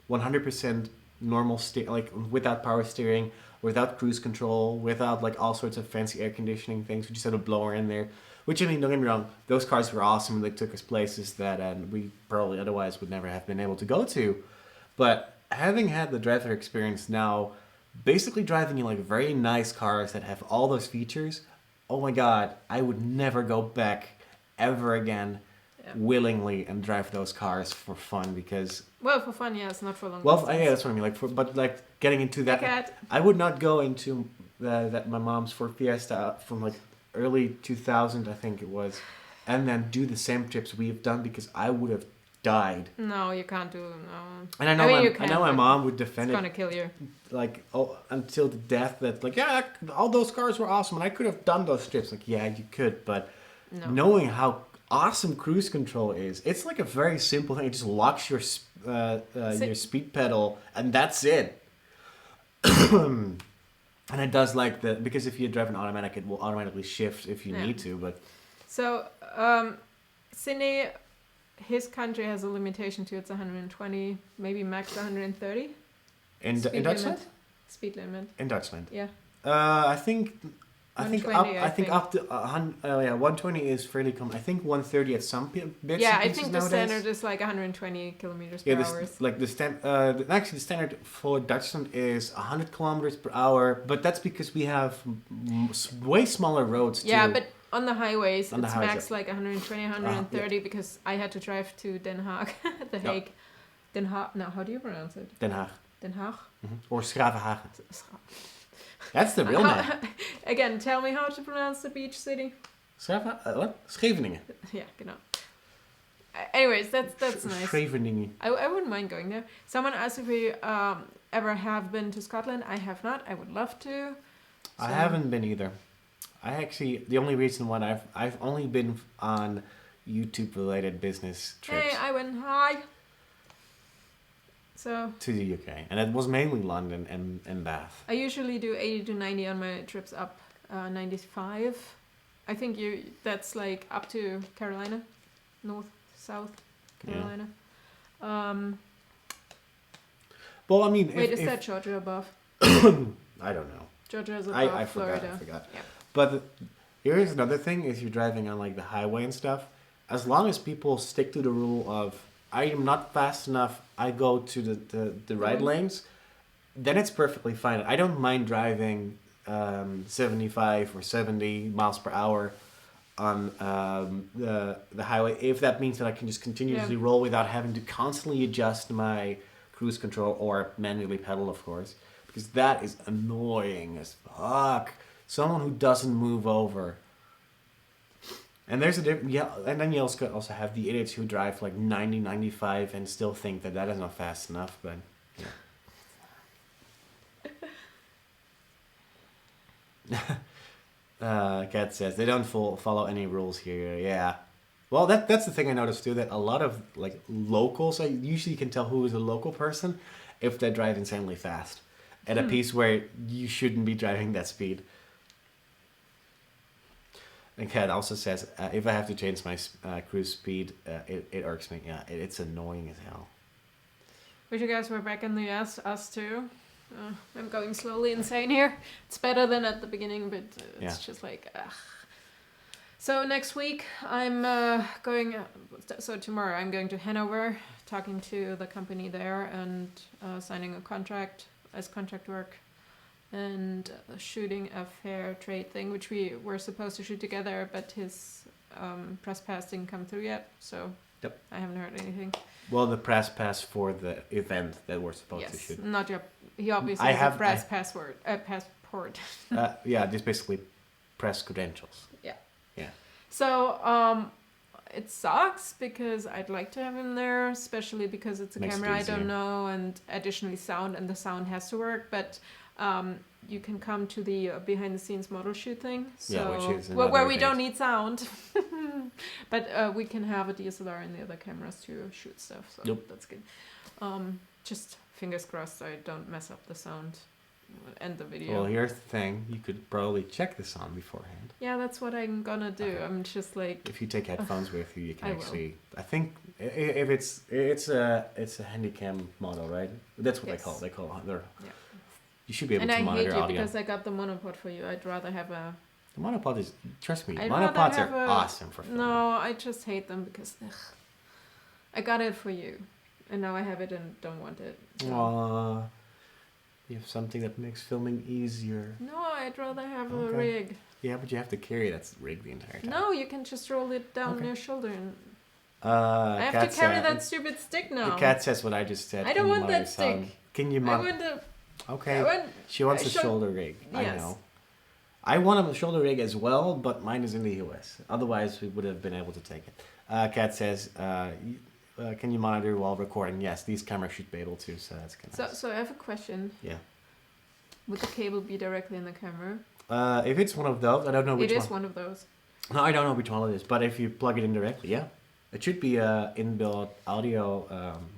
100% normal like without power steering, without cruise control, without like all sorts of fancy air conditioning things. We just had a blower in there. Which, I mean, don't get me wrong, those cars were awesome. They took us places that we probably otherwise would never have been able to go to. But having had the driver experience now, basically driving in like very nice cars that have all those features, oh my god, I would never go back ever again willingly and drive those cars for fun because... Well, for fun, yeah, it's not for long. Well, yeah, that's what I mean. But getting into that, I would not go into my mom's Ford Fiesta from like early 2000, I think it was, and then do the same trips we've done because I would have died. No, you can't do no. And I know my mom would defend it. It's gonna kill you. Like until the death. That like all those cars were awesome, and I could have done those trips. Like you could, but knowing how awesome cruise control is, it's like a very simple thing. It just locks your speed pedal, and that's it. And it does like because if you drive an automatic, it will automatically shift if you need to. But so Sydney, his country has a limitation to it's 120, maybe max 130. In Deutschland? Speed limit. In Deutschland. Yeah. I think up to 120 is fairly common. I think 130 at some bits. Yeah, I think the standard is like 120 kilometers per hour. Like the standard for Deutschland is 100 kilometers per hour, but that's because we have way smaller roads. Yeah, but on the highways, it's max like 120, 130 because I had to drive to Den Haag, The Hague. Yeah. Den Haag. Now, how do you pronounce it? Den Haag. Den Haag. Mm-hmm. Or Schravenhagen. That's the real name. Again, tell me how to pronounce the beach city. What? Scheveningen. Yeah, genau. Anyways, that's nice. Scheveningen. I wouldn't mind going there. Someone asked if we ever have been to Scotland. I have not. I would love to. So. I haven't been either. The only reason why I've only been on YouTube related business trips. Hey, I went high. So to the UK, and it was mainly London and Bath. I usually do 80 to 90 on my trips up, 95. I think that's like up to Carolina, North, South Carolina. Yeah. Well, I mean, wait, is that Georgia above? I don't know. Georgia is above I Florida. forgot. Yeah. But here's another thing: if you're driving on like the highway and stuff, as long as people stick to the rule of I am not fast enough, I go to the right lanes, then it's perfectly fine. I don't mind driving 75 or 70 miles per hour on the highway if that means that I can just continuously roll without having to constantly adjust my cruise control or manually pedal, of course, because that is annoying as fuck. Someone who doesn't move over. And there's a different, and then you also have the idiots who drive like 90, 95 and still think that is not fast enough, but Kat says they don't follow any rules here. Yeah. Well, that's the thing I noticed too, that a lot of like locals, I usually can tell who is a local person if they drive insanely fast at a piece where you shouldn't be driving that speed. And Kat also says, if I have to change my cruise speed, it irks me. Yeah, it's annoying as hell. Wish you guys were back in the US, us too. I'm going slowly insane here. It's better than at the beginning, but it's just like, ugh. So next week I'm going, so tomorrow I'm going to Hanover, talking to the company there and signing a contract as contract work and shooting a fair trade thing, which we were supposed to shoot together, but his press pass didn't come through yet, so I haven't heard anything. Well, the press pass for the event that we're supposed to shoot. Yes, not your, he obviously has a press passport. Yeah, just basically press credentials. Yeah. So, it sucks because I'd like to have him there, especially because it's a camera I don't know, and additionally sound, and the sound has to work, but you can come to the behind the scenes model shoot thing. So, which is where we don't need sound. But we can have a DSLR and the other cameras to shoot stuff, so that's good. Just fingers crossed I don't mess up the sound and the video. Well, here's the thing. You could probably check the sound beforehand. Yeah, that's what I'm gonna do. Okay. I'm just like... If you take headphones with you, you can actually... I think if it's a handycam model, right? That's what they call it. You should be able to monitor audio. And I hate you because I got the monopod for you. I'd rather have a... The monopod is... Trust me, monopods are awesome for filming. No, I just hate them because... I got it for you. And now I have it and don't want it. So. You have something that makes filming easier. No, I'd rather have a rig. Yeah, but you have to carry that rig the entire time. No, you can just roll it down your shoulder and... I have to carry that stupid stick now. The cat says what I just said. I don't want that stick. Can you monitor? Okay. She wants a shoulder rig. Yes. I know. I want a shoulder rig as well, but mine is in the US. Otherwise, we would have been able to take it. Kat says, can you monitor while recording? Yes, these cameras should be able to, so that's kind of nice. So I have a question. Yeah. Would the cable be directly in the camera? If it's one of those, I don't know which one. It is one of those. No, I don't know which one it is, but if you plug it in directly, yeah. It should be inbuilt audio.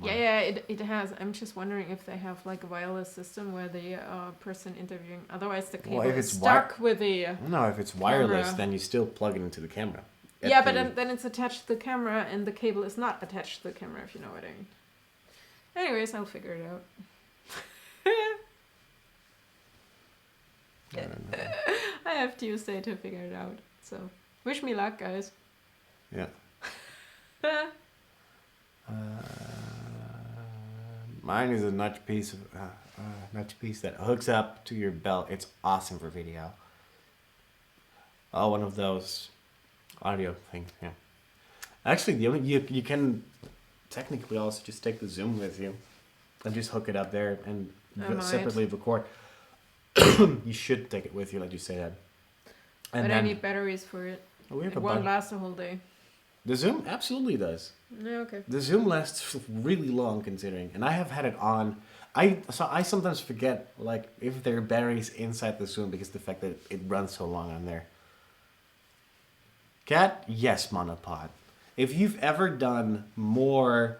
It has. I'm just wondering if they have like a wireless system where the person interviewing, otherwise the cable is stuck with the No, if it's wireless, camera. Then you still plug it into the camera. But then it's attached to the camera and the cable is not attached to the camera, if you know what I mean. Anyways, I'll figure it out. I don't know. I have Tuesday to figure it out. So, wish me luck, guys. Yeah. Mine is a notch piece that hooks up to your belt. It's awesome for video. Oh, one of those audio things. Yeah. Actually, you can technically also just take the Zoom with you and just hook it up there and separately record. You should take it with you, like you said. And but I need batteries for it. It won't last a whole day. The Zoom absolutely does. Yeah, okay. The Zoom lasts really long, considering, and I have had it on. I sometimes forget like if there are batteries inside the Zoom because of the fact that it runs so long on there. Cat, yes, monopod. If you've ever done more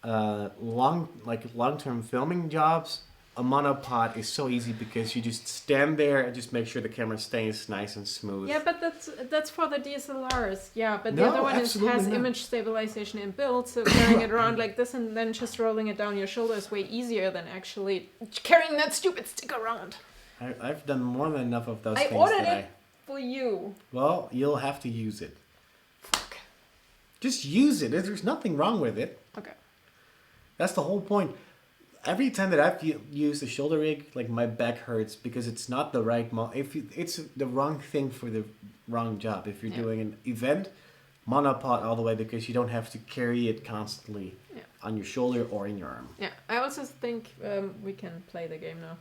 long-term filming jobs, a monopod is so easy because you just stand there and just make sure the camera stays nice and smooth. Yeah, but that's for the DSLRs. Yeah, but the other one has not. image stabilization inbuilt, so carrying it around like this and then just rolling it down your shoulder is way easier than actually carrying that stupid stick around. I've done more than enough of those things. I ordered it for you. Well, you'll have to use it. Fuck. Just use it. There's nothing wrong with it. Okay. That's the whole point. Every time that I've used a shoulder rig, like my back hurts because it's not the right it's the wrong thing for the wrong job. If you're doing an event, monopod all the way because you don't have to carry it constantly on your shoulder or in your arm. Yeah, I also think we can play the game now.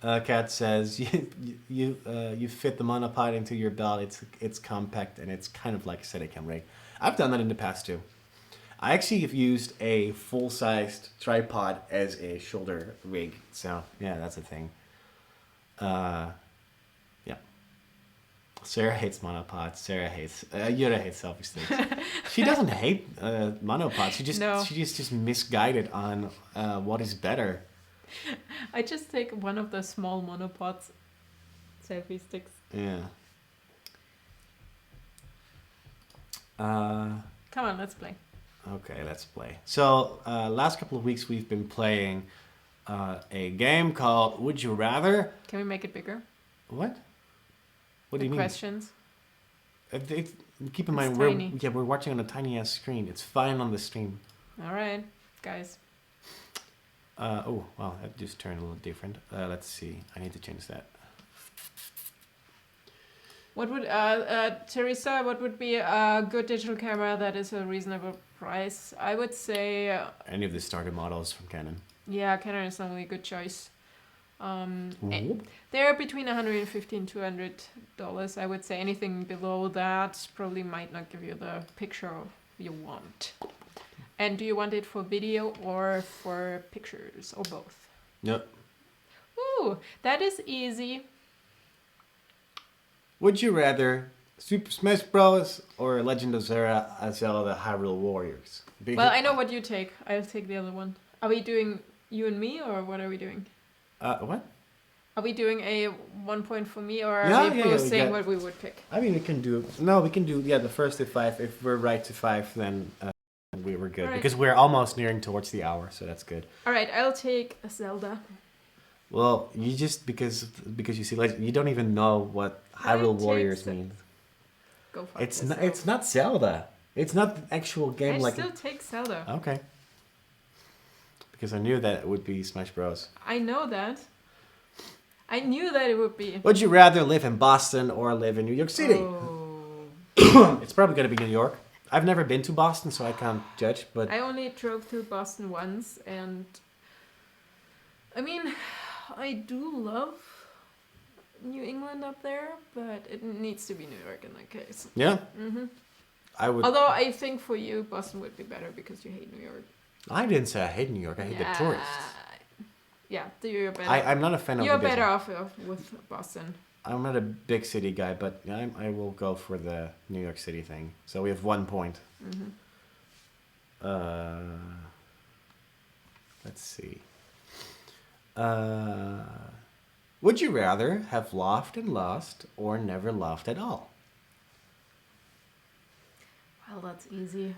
Kat says you fit the monopod into your belt. It's compact and it's kind of like a Steadicam rig. I've done that in the past too. I actually have used a full-sized tripod as a shoulder rig. So yeah, that's a thing. Yeah. Sarah hates monopods. Sarah hates. Jurre hates selfie sticks. She doesn't hate monopods. She's just misguided on what is better. I just take one of the small monopods selfie sticks. Yeah. Come on, let's play. Okay, let's play. So, last couple of weeks we've been playing a game called Would You Rather? Can we make it bigger? What? What do you mean? Questions. Keep in mind, we're watching on a tiny ass screen. It's fine on the stream. All right, guys. Oh, wow, that just turned a little different. Let's see. I need to change that. What would Teresa? What would be a good digital camera that is a reasonable price? I would say any of the starter models from Canon. Yeah, Canon is normally a good choice. They're between $150 and $200. I would say anything below that probably might not give you the picture you want. And do you want it for video or for pictures or both? Yep. Ooh, that is easy. Would you rather Super Smash Bros. Or Legend of Zelda Hyrule Warriors? Well, I know what you take. I'll take the other one. Are we doing you and me, or what are we doing? What? Are we doing a 1 point for me, or are we both saying what we would pick? I mean, we can do the first to 5. If we're right to 5, then we were good. Right. Because we're almost nearing towards the hour, so that's good. All right, I'll take a Zelda. Well, you just because you see Legend, you don't even know what Hyrule Warriors means. Go for it. It's not Zelda. It's not the actual game. I still take Zelda. Okay. Because I knew that it would be Smash Bros. I know that. I knew that it would be. Would you rather live in Boston or live in New York City? Oh. It's probably going to be New York. I've never been to Boston, so I can't judge. But I only drove through Boston once, and I mean, I do love New England up there, but it needs to be New York in that case. Yeah. Mm-hmm. I would. Although I think for you, Boston would be better because you hate New York. I didn't say I hate New York. I hate the tourists. Yeah, you're better. I'm not a fan of. You're better off with Boston. I'm not a big city guy, but I will go for the New York City thing. So we have 1 point. Mm-hmm. Let's see. Would you rather have laughed and lost or never laughed at all? Well, that's easy.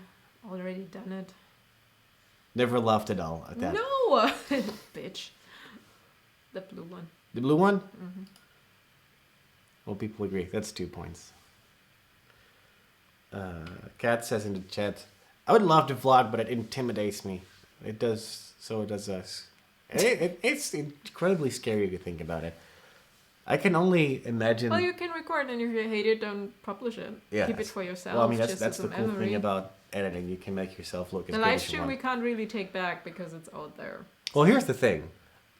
Already done it. Never laughed at all at that. No! Bitch. The blue one. The blue one? Mm-hmm. Well, people agree. That's 2 points. Kat says in the chat, I would love to vlog, but it intimidates me. It does, so does us. It's incredibly scary if you think about it. I can only imagine... Well, you can record, and if you hate it, don't publish it. Yeah, keep it for yourself. Well, I mean, that's the cool thing about editing. You can make yourself look as good as you want. The live stream we can't really take back because it's out there. Well, here's the thing.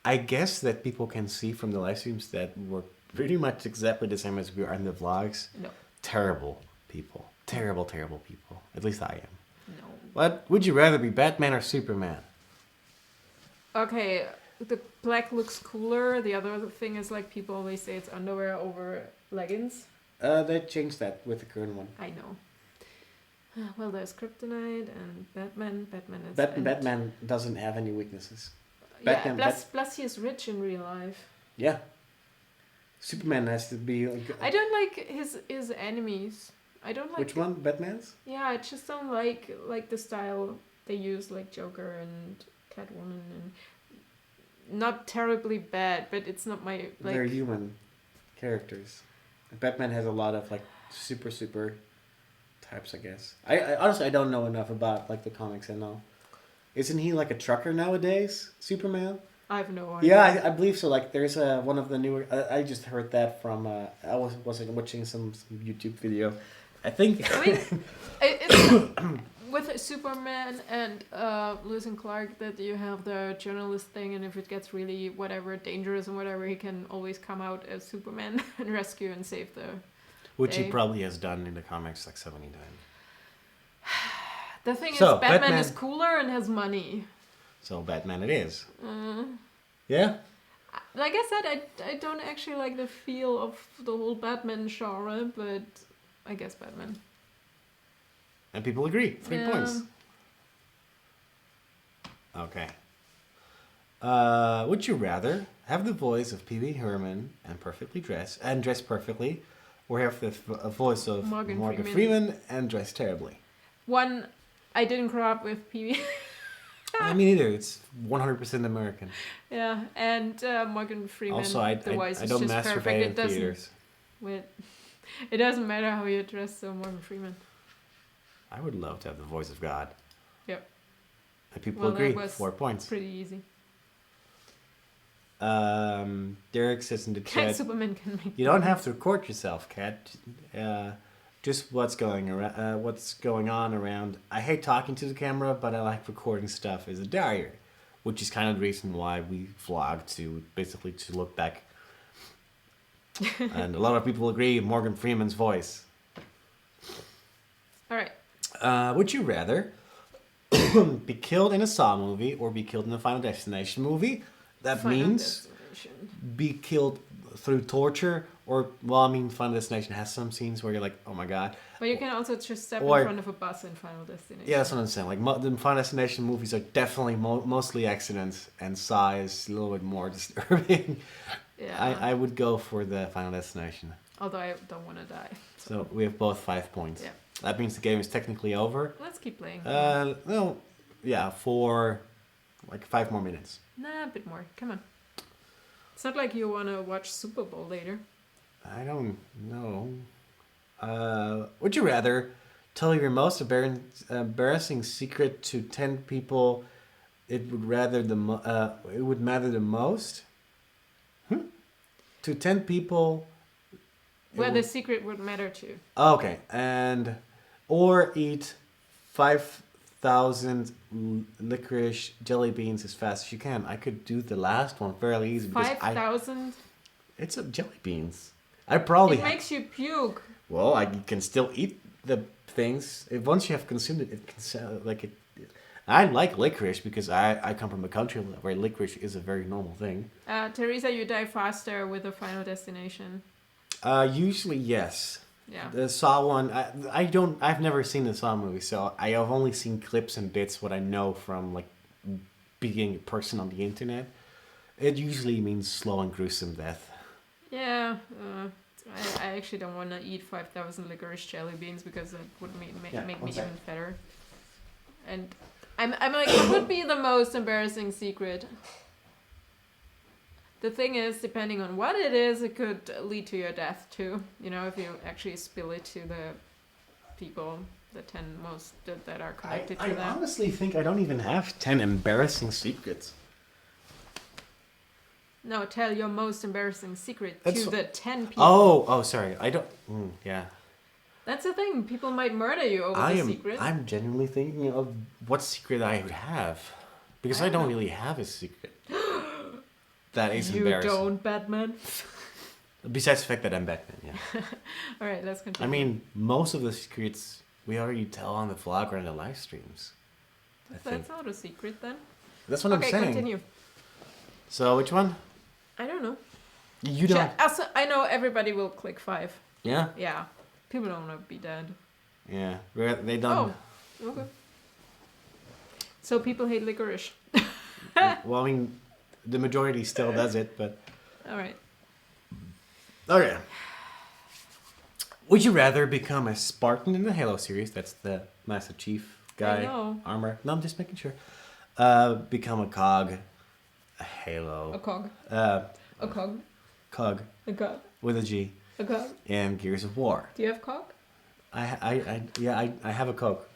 I guess that people can see from the live streams that we're pretty much exactly the same as we are in the vlogs. No. Terrible people. Terrible, terrible people. At least I am. No. What? Would you rather be Batman or Superman? Okay, the black looks cooler. The other thing is, like, people always say it's underwear over leggings. They changed that with the current one. I know. Well, there's Kryptonite and Batman. Batman doesn't have any weaknesses. Plus he is rich in real life. Yeah. Superman has to be... I don't like his enemies. I don't like... Which one? Batman's? Yeah, I just don't like the style they use, like Joker and Catwoman. And not terribly bad, but it's not my... like. They're human characters. Batman has a lot of like super types, I guess. I honestly I don't know enough about like the comics and all. Isn't he like a trucker nowadays, Superman? I have no idea. Yeah, I believe so. Like there's one of the newer. I just heard that from. I was watching some YouTube video. I think. I mean, it's with Superman and Lewis and Clark that you have the journalist thing, and if it gets really whatever dangerous and whatever, he can always come out as Superman and rescue and save the. Which he probably has done in the comics like 70 times. The thing is, Batman is cooler and has money. So Batman it is. Yeah? Like I said, I don't actually like the feel of the whole Batman genre, but I guess Batman. And people agree. 3 points. Okay. Would you rather have the voice of Pee Wee Herman and dress perfectly, or have the voice of Morgan Freeman and dress terribly? One, I didn't grow up with Pee Wee. I mean, either. It's 100% American. Yeah, and Morgan Freeman. Also, I don't masturbate in theaters. It doesn't matter how you dress, so Morgan Freeman. I would love to have the voice of God. Yep. And people agree. 4 points. Pretty easy. Derek says in the chat, Superman can make you don't have to record yourself, Kat. Just what's going on around. I hate talking to the camera, but I like recording stuff as a diary, which is kind of the reason why we vlog, to look back. And a lot of people agree, Morgan Freeman's voice. All right. Would you rather be killed in a Saw movie or be killed in a Final Destination movie? That means be killed through torture, or, well, I mean, Final Destination has some scenes where you're like, oh my god. But you can also just step in front of a bus in Final Destination. Yeah, that's what I'm saying. Like, the Final Destination movies are definitely mostly accidents, and Saw is a little bit more disturbing. Yeah. I would go for the Final Destination. Although I don't want to die. So we have both 5 points. Yeah. That means the game is technically over. Let's keep playing. No, yeah, for like 5 more minutes. Nah, a bit more. Come on. It's not like you want to watch Super Bowl later. I don't know. Would you rather tell your most embarrassing secret to 10 people? It would matter the most. To 10 people. Well, the secret would matter too. Okay, or eat 5,000 licorice jelly beans as fast as you can. I could do the last one fairly easy. 5,000? It's jelly beans. It makes you puke. Well, I can still eat the things. Once you have consumed it, it can sound like it. I like licorice because I come from a country where licorice is a very normal thing. Teresa, you die faster with a Final Destination. Usually, yes. Yeah. The Saw one, I've never seen the Saw movie, so I have only seen clips and bits, what I know from, like, being a person on the internet. It usually means slow and gruesome death. Yeah, I actually don't want to eat 5,000 licorice jelly beans because that would make me even fatter. And I'm like, what would be the most embarrassing secret? The thing is, depending on what it is, it could lead to your death too. You know, if you actually spill it to the people, the 10 most that are connected to them. I honestly think I don't even have 10 embarrassing secrets. No, tell your most embarrassing secret to the 10 people. Oh, sorry. I don't... yeah. That's the thing. People might murder you over the secret. I'm genuinely thinking of what secret I would have. Because I don't really have a secret. That is embarrassing. You don't, Batman? Besides the fact that I'm Batman, yeah. All right, let's continue. I mean, most of the secrets we already tell on the vlog or in the live streams. That's not a secret then. That's what I'm saying. Okay, continue. So, which one? I don't know. You don't... Also, I know everybody will click 5. Yeah? Yeah. People don't want to be dead. Yeah. They don't... Oh, okay. So people hate licorice. Well, I mean, the majority still does it, but... Alright. Okay. Would you rather become a Spartan in the Halo series? That's the Master Chief guy. Armor. No, I'm just making sure. Become a cog. A Halo. A cog. A cog. Cog. A cog. With a G. A cog. And Gears of War. Do you have cog? I have a Coke.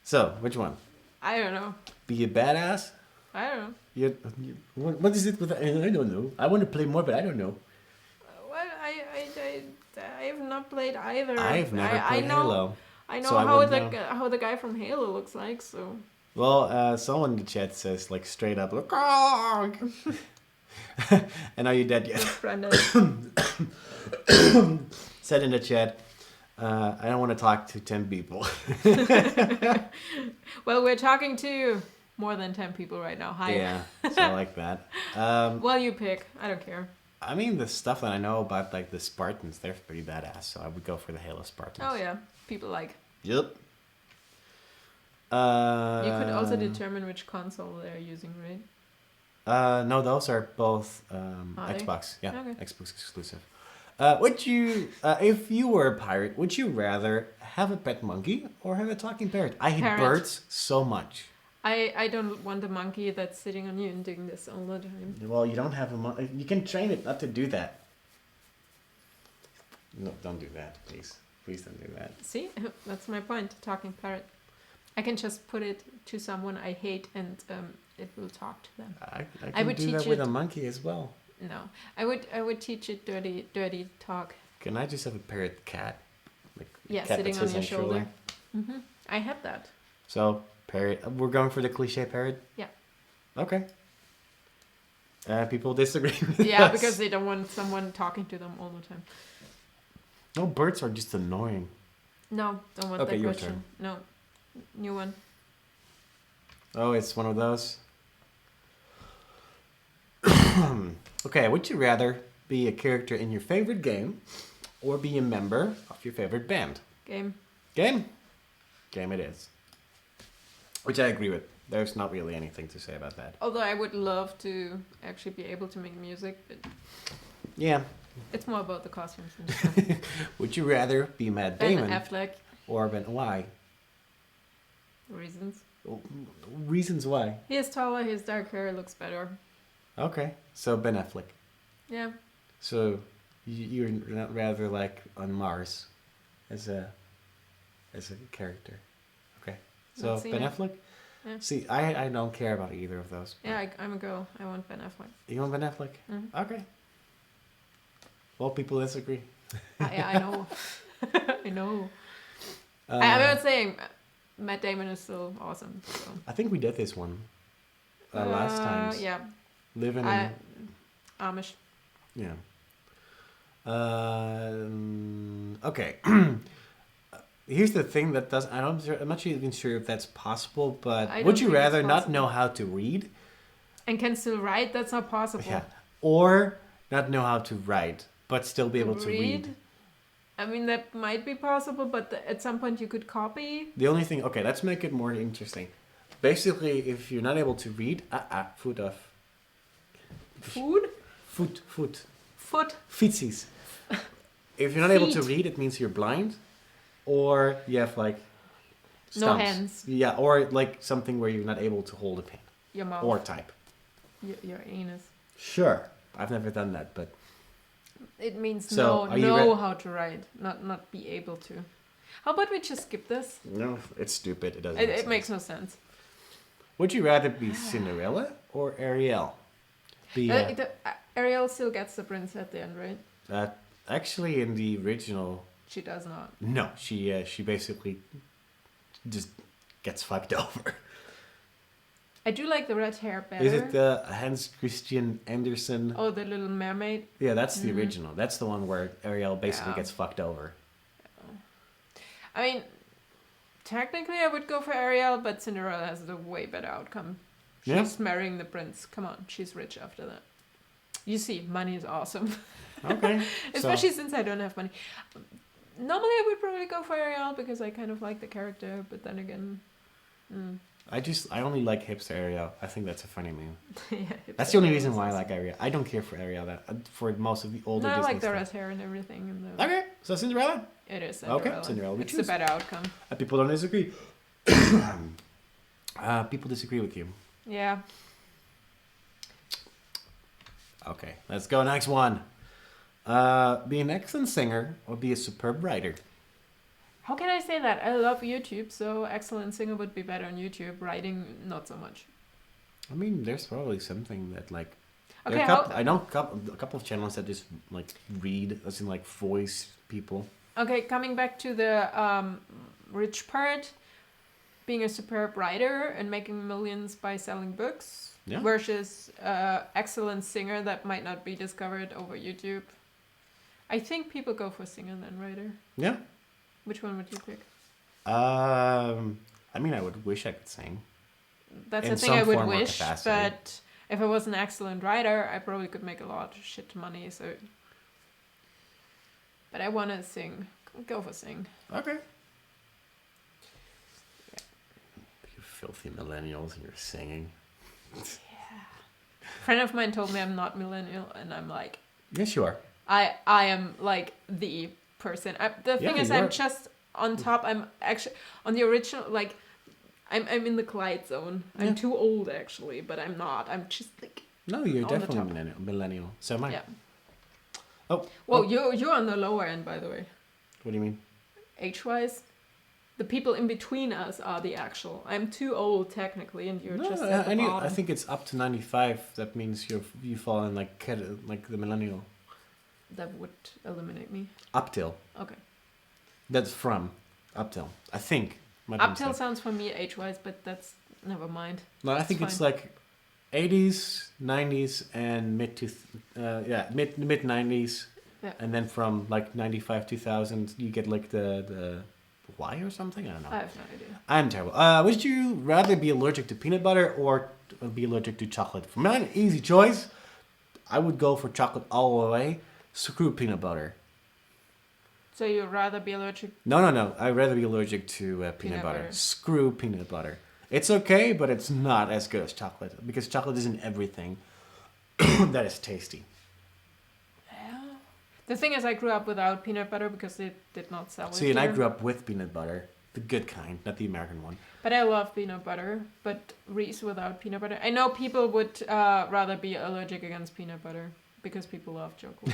So, which one? I don't know. Be a badass? I don't know. What is it with... I don't know. I want to play more, but I don't know. Well, I have not played either. I've never played Halo. I know so how the guy from Halo looks like, so... Well, someone in the chat says, like, straight up, look, Cog! And are you dead yet? Said in the chat, I don't want to talk to 10 people. Well, we're talking to more than 10 people right now. Hi. Yeah, so I like that. Well, you pick. I don't care. I mean, the stuff that I know about, like, the Spartans, they're pretty badass, so I would go for the Halo Spartans. Oh, yeah. People like. Yep. You could also determine which console they're using, right? No, those are both Xbox. Yeah, okay. Xbox exclusive. Would you, if you were a pirate, would you rather have a pet monkey or have a talking parrot? I hate birds so much. I don't want a monkey that's sitting on you and doing this all the time. Well, you don't have a monkey. You can train it not to do that. No, don't do that, please. Please don't do that. See, that's my point. Talking parrot. I can just put it to someone I hate and it will talk to them. I would do that with a monkey as well. No, I would teach it dirty talk. Can I just have a parrot cat? Like yeah, cat sitting on your shoulder. Mm-hmm. I had that. So parrot. We're going for the cliche parrot. Yeah. Okay. People disagree with Yeah, us. because they don't want someone talking to them all the time. No, birds are just annoying. No, don't want that your question. turn. No, new one. Oh, it's one of those. Okay, would you rather be a character in your favorite game or be a member of your favorite band? Game. Game? Game it is. Which I agree with. There's not really anything to say about that. Although I would love to actually be able to make music, but yeah. It's more about the costumes and stuff. Would you rather be Matt Damon Ben Affleck. Or Ben... Why? Reasons. Reasons why? He is taller, his dark hair looks better. Okay, so Ben Affleck. Yeah. So you're not rather like on Mars as a character. Okay, so Ben Affleck. Yeah. See, I don't care about either of those. Yeah, I'm a girl. I want Ben Affleck. You want Ben Affleck? Mm-hmm. Okay. Well, people disagree. I know. I know. I'm not saying Matt Damon is still awesome. So. I think we did this one last time. Yeah. Living in Amish. Yeah. Okay. Here's the thing that does. I'm not even sure if that's possible. But would you rather not know how to read, and can still write? That's not possible. Yeah. Or not know how to write, but still be able to read. I mean, that might be possible, but at some point you could copy. The only thing. Okay, let's make it more interesting. Basically, if you're not able to read, foot off. Food? Foot. Feetsies. If you're not able to read, it means you're blind, or you have like stumps. No hands. Yeah, or like something where you're not able to hold a pen. Your mouth. Or type. Your anus. Sure, I've never done that, but it means know how to write, not be able to. How about we just skip this? No, it's stupid. It doesn't. It makes no sense. Would you rather be Cinderella or Ariel? Ariel still gets the prince at the end, right? Actually, in the original, she does not. No, she basically just gets fucked over. I do like the red hair better. Is it the Hans Christian Andersen? Oh, the Little Mermaid. Yeah, that's the original. That's the one where Ariel basically gets fucked over. I mean, technically I would go for Ariel, but Cinderella has the way better outcome. She's marrying the prince. Come on, she's rich after that. You see, money is awesome. Okay. Especially since I don't have money. Normally I would probably go for Ariel because I kind of like the character, but then again... I only like hipster Ariel. I think that's a funny name. That's the only reason why I like Ariel. I don't care for Ariel for most of the older Disney I like the stuff. red hair and everything. And Okay, so Cinderella? It is Cinderella. Okay, Cinderella. It's the better outcome. People don't disagree. People disagree with you. Yeah. Okay, let's go next one. Be an excellent singer or be a superb writer. How can I say that? I love YouTube, so excellent singer would be better on YouTube. Writing, not so much. I mean, there's probably something that like... Okay, I know a couple of channels that just like read, as in like voice people. Okay, coming back to the rich part, being a superb writer and making millions by selling books versus excellent singer that might not be discovered over YouTube. I think people go for singer than writer. Yeah. Which one would you pick? I mean, I would wish I could sing. That's the thing I would wish, but if I was an excellent writer, I probably could make a lot of shit money. So, but I want to sing. Go for sing. Okay. Yeah. You filthy millennials, and you're singing. Yeah. A friend of mine told me I'm not millennial, and I'm like, yes, you are. I am like the person. The thing is, I'm just on top. I'm actually on the original. Like, I'm in the Clyde zone. I'm too old actually, but I'm not. I'm just like. No, you're definitely millennial. So am I. Yeah. Oh. Well, you're on the lower end, by the way. What do you mean? Age-wise, the people in between us are the actual. I'm too old technically, and you're just at the bottom. I think it's up to 95. That means you fall in like the millennial. That would eliminate me. Up till. Okay. That's from up till. I think. Up till sounds for me age-wise, but that's never mind. No, I think it's like 80s, 90s, and mid 90s, and then from like 95, 2000, you get like the Y or something. I don't know. I have no idea. I'm terrible. Would you rather be allergic to peanut butter or be allergic to chocolate? For mine, easy choice. I would go for chocolate all the way. Screw peanut butter. So you'd rather be allergic? No. I'd rather be allergic to peanut butter. Screw peanut butter. It's okay, but it's not as good as chocolate because chocolate isn't everything that is tasty. Yeah. The thing is, I grew up without peanut butter because they did not sell it. See, and I grew up with peanut butter, the good kind, not the American one. But I love peanut butter, but Reese without peanut butter. I know people would rather be allergic against peanut butter because people love chocolate.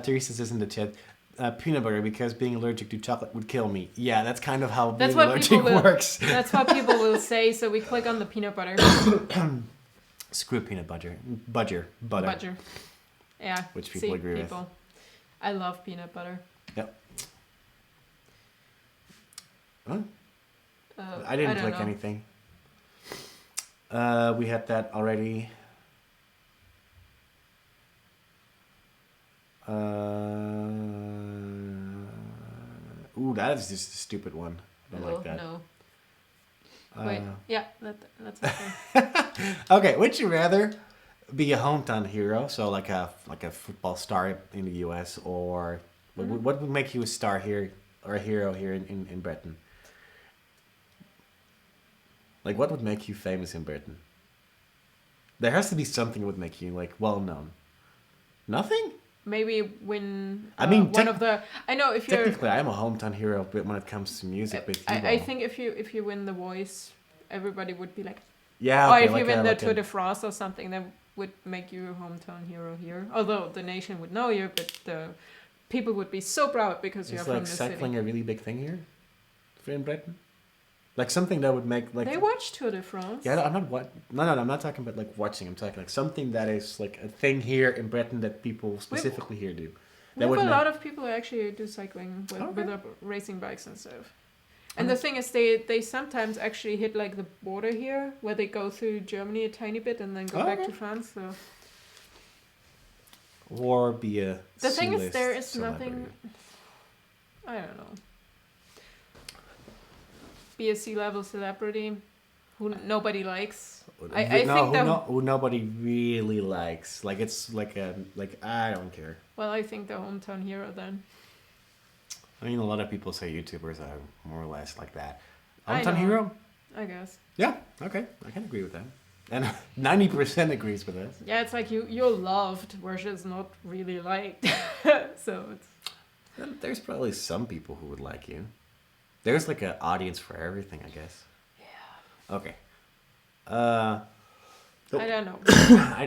Teresa says in the chat, peanut butter because being allergic to chocolate would kill me. Yeah, that's kind of how being allergic works. That's what people will say, so we click on the peanut butter. Screw peanut butter. Butter. Yeah. Which people agree with. I love peanut butter. Yep. Huh? I didn't click anything. We had that already. Ooh, that is just a stupid one. I don't like that. No. Wait, yeah, that's okay. Okay, would you rather be a hometown hero, so like a football star in the US, or what would make you a star here or a hero here in Bretten? Like, what would make you famous in Bretten? There has to be something that would make you like well known. Nothing? Maybe win. I mean, one of the. I know if you're. Technically, I'm a hometown hero when it comes to music. With I think if you win the Voice, everybody would be like. Yeah. Or okay, if you win the Tour de France or something, that would make you a hometown hero here. Although the nation would know you, but the people would be so proud because you're from the city. Is cycling a really big thing here, in Bretten? Like something that would make like. They watch Tour de France. Yeah, I'm not No, I'm not talking about like watching. I'm talking like something that is like a thing here in Bretten that people specifically here do. We have a lot of people who actually do cycling with racing bikes and stuff. And the thing is, they sometimes actually hit like the border here, where they go through Germany a tiny bit and then go back to France. So. Or be a. The thing is, there is nothing. I don't know. Be a C-level celebrity. who nobody likes. Who nobody really likes. Like it's like I don't care. Well, I think the hometown hero then. I mean, a lot of people say YouTubers are more or less like that. I Hometown know. hero? I guess. Yeah, okay. I can agree with that. And 90% agrees with us. Yeah, it's like you're loved versus not really liked. So it's... There's probably some people who would like you. There's like an audience for everything, I guess. Yeah. Okay. I don't know.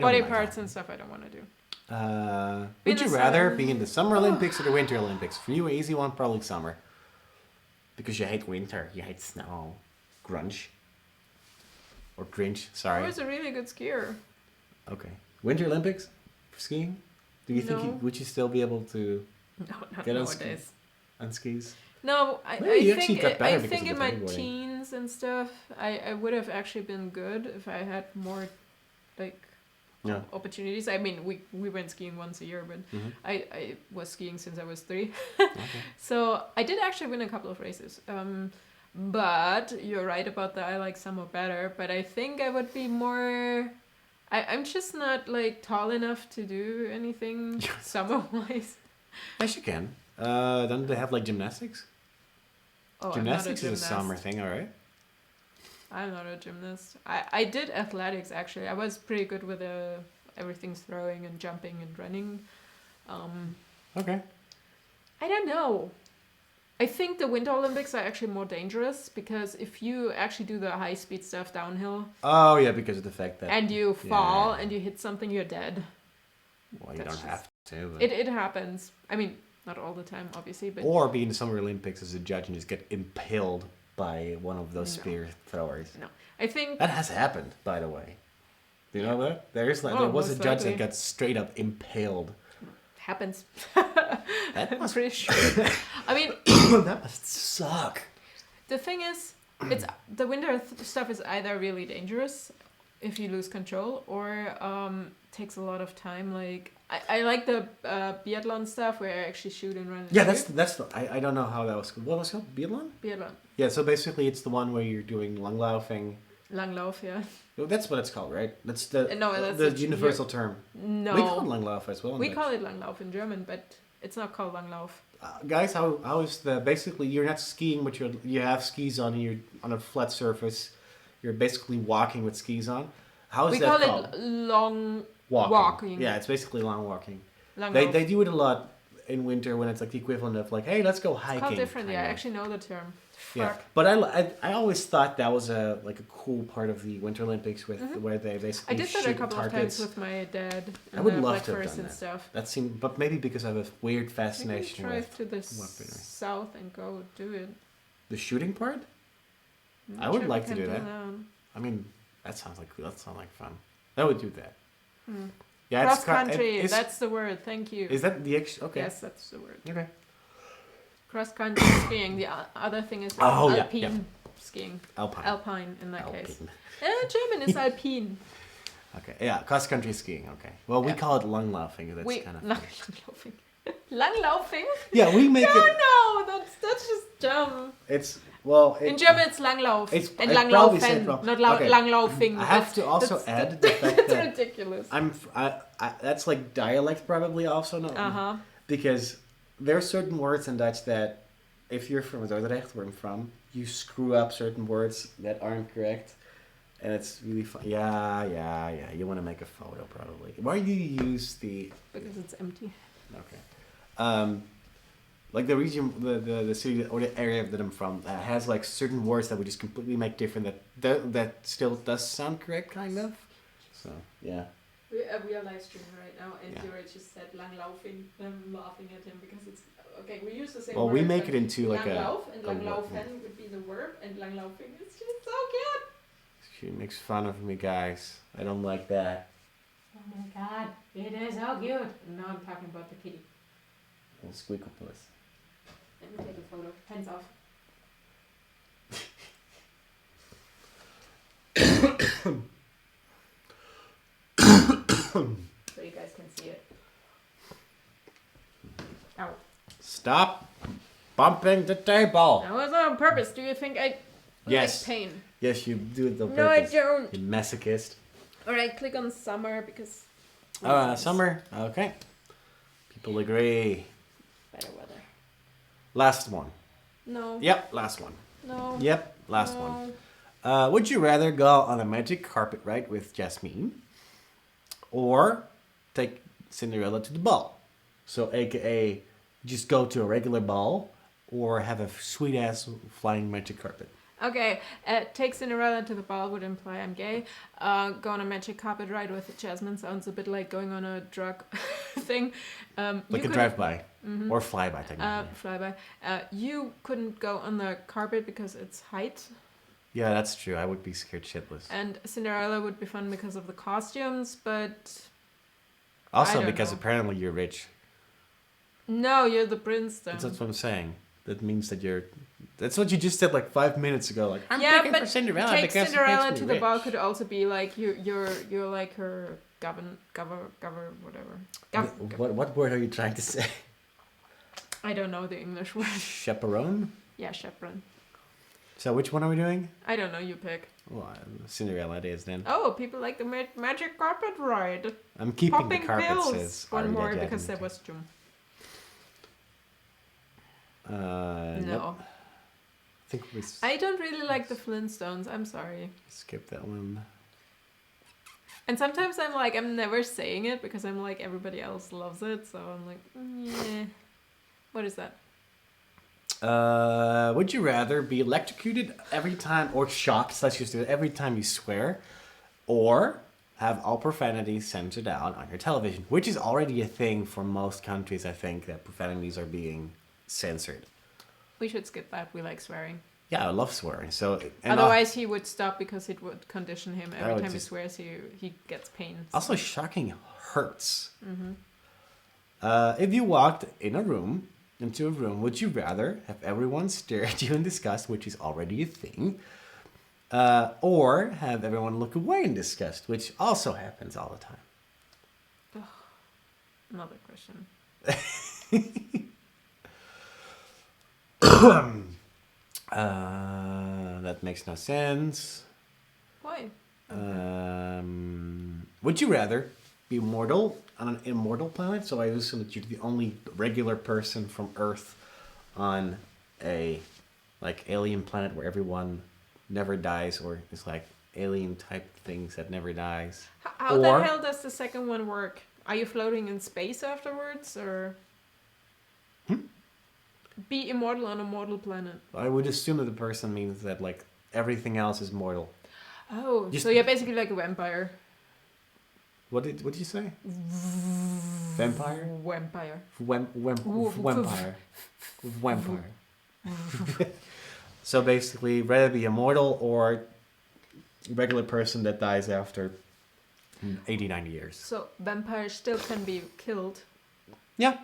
Body parts and stuff I don't want to do. Would you rather be in the Summer Olympics or the Winter Olympics? For you, an easy one, probably summer. Because you hate winter, you hate snow, grunge. Or Grinch, sorry. I was a really good skier. Okay. Winter Olympics for skiing? Do you think would you still be able to not get nowadays. on skis? No, I think in my teens and stuff, I would have actually been good if I had more like opportunities. I mean, we went skiing once a year, but I was skiing since I was 3. Okay. So I did actually win a couple of races. But you're right about that. I like summer better, but I think I would be more... I'm just not like tall enough to do anything summer-wise. Yes, you can. Don't they have like gymnastics? Oh, gymnastics is a summer thing, all right? I'm not a gymnast. I did athletics, actually. I was pretty good with everything throwing and jumping and running. Okay. I don't know. I think the Winter Olympics are actually more dangerous because if you actually do the high-speed stuff downhill... Oh, yeah, because of the fact that... And you fall and you hit something, you're dead. Well, you don't have to. But... It happens. I mean, not all the time, obviously, but... Or be in the Summer Olympics as a judge and just get impaled by one of those spear throwers. No. I think... That has happened, by the way. Do you know that? There was a judge that got straight up impaled. Happens. That must... I'm pretty sure. I mean... that must suck. The thing is, the winter stuff is either really dangerous if you lose control or takes a lot of time. Like I like the biathlon stuff where I actually shoot and run. Yeah, that's I don't know how that was called. What was it called? Biathlon? Biathlon. Yeah, so basically it's the one where you're doing langlaufing. Langlauf, yeah. That's what it's called, right? That's the that's universal term. No. We call it Langlauf as well. We call it Langlauf in German, but it's not called Langlauf. Guys, how is the... Basically, you're not skiing, but you have skis on, and you're on a flat surface. You're basically walking with skis on. How is that called? We call it long walking. Yeah, it's basically long walking. Langlauf. They do it a lot in winter when it's like the equivalent of like, hey, let's go hiking. It's called differently. I actually know the term. Yeah, but I always thought that was a cool part of the Winter Olympics with where they basically I did that shoot a couple targets. of times with my dad. I would love to have done and that. stuff. That seemed, but maybe because I have a weird fascination Maybe with drive to the south and go do it. the shooting part. I would like to do that. I mean, that sounds like fun. I would do that. Yeah, cross country. That's the word. Thank you. Is that the okay? Yes, that's the word. Okay. Cross country skiing. The other thing is alpine skiing. Alpine in that case. German is alpine. Okay. Yeah, cross country skiing. Okay. Well, we call it langlaufing. That's kind of langlaufing. Langlaufing? Yeah, we make it. No, that's just dumb. It's in German it's Langlauf and Langlaufen, not Langlaufing. I have to also add the fact that's that ridiculous. That's like dialect probably also no. Because there are certain words in Dutch that if you're from Dordrecht, where I'm from, you screw up certain words that aren't correct. And it's really fun. Yeah. You want to make a photo probably. Why do you use the... Because it's empty. Okay. Like the region, the city or the area that I'm from has like certain words that we just completely make different that still does sound correct, kind of. So, yeah. We are live streaming right now, and Jurre just said Langlaufing. I'm laughing at him because it's... Okay, we use the same word. Well, we make it into like Langlauf and Langlaufen would be the verb, and Langlaufing is just so cute. She makes fun of me, guys. I don't like that. Oh my god, it is so cute. And now I'm talking about the kitty. Well, Squeaklepuss. Let me take a photo. Hands off. So you guys can see it. Ow. Stop bumping the table. That was on purpose. Do you think I like pain? Yes, you do it on No, I purpose. don't. You masochist. Alright, click on summer because... Summer. Okay. People agree. Better weather. Last one. No. Yep, last one. No. Yep, last one. Would you rather go on a magic carpet ride with Jasmine or take Cinderella to the ball? So, aka, just go to a regular ball or have a sweet ass flying magic carpet. Okay, take Cinderella to the ball would imply I'm gay. Go on a magic carpet ride with Jasmine sounds a bit like going on a drug thing. Like a drive-by or fly-by, technically. Flyby. You couldn't go on the carpet because it's height. Yeah, that's true. I would be scared shitless. And Cinderella would be fun because of the costumes, but... Also because apparently you're rich. No, you're the prince then. That's what I'm saying. That means that you're... That's what you just said like 5 minutes ago. Like, I'm yeah, picking but for Cinderella take because Cinderella it makes to me the ball rich. could also be like you're like her whatever. What word are you trying to say? I don't know the English word. Chaperone? Yeah, chaperone. So which one are we doing? I don't know, you pick. Well, Cinderella it is then. Oh, people like the magic carpet ride. I'm keeping Popping the carpet, pills. says One Arya more Jadin. because there was Jum. No. No. I think we I don't really like the Flintstones. I'm sorry. skip that one. And sometimes I'm never saying it because I'm like, everybody else loves it. So I'm like, yeah. What is that? Would you rather be electrocuted every time, or shocked, let's just do it, every time you swear, or have all profanity censored out on your television, which is already a thing for most countries, I think, that profanities are being censored. We should skip that. We like swearing. Yeah, I love swearing. So otherwise, he would stop because it would condition him. Every would time he just- swears, he gets pain. Also, shocking hurts. If you walked into a room, would you rather have everyone stare at you in disgust, which is already a thing, or have everyone look away in disgust, which also happens all the time? Another question. That makes no sense. Why? Would you rather be immortal on an immortal planet? So I assume that you're the only regular person from Earth on a alien planet where everyone never dies, or is like alien type things that never dies. How the hell does the second one work? Are you floating in space afterwards, or be immortal on a mortal planet? I would assume that the person means that like everything else is mortal. Oh, so you're basically like a vampire. What did you say? Vampire? Vampire. Vampire. So basically, rather be immortal or regular person that dies after 80, 90 years. So vampires still can be killed. Yeah.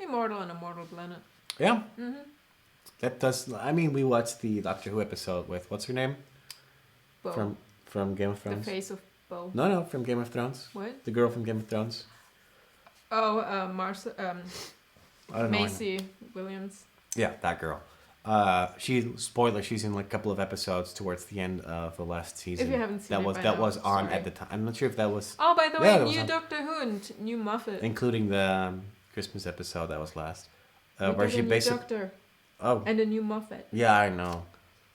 Immortal on a mortal planet. Yeah. That does. I mean, we watched the Doctor Who episode with what's her name? Bo. From Game of The Thrones. face of Bo. No, from Game of Thrones. What? The girl from Game of Thrones. Oh, I don't know. Macy Williams. Yeah, that girl. She's in like a couple of episodes towards the end of the last season. If you haven't seen that was on at the time. I'm not sure if that was. Oh, by the Yeah, way, that was new on. Doctor Who and new Muffet. Including the Christmas episode that was last. We Where got she a new basically. Doctor Oh. and a new Muffet. Yeah, I know.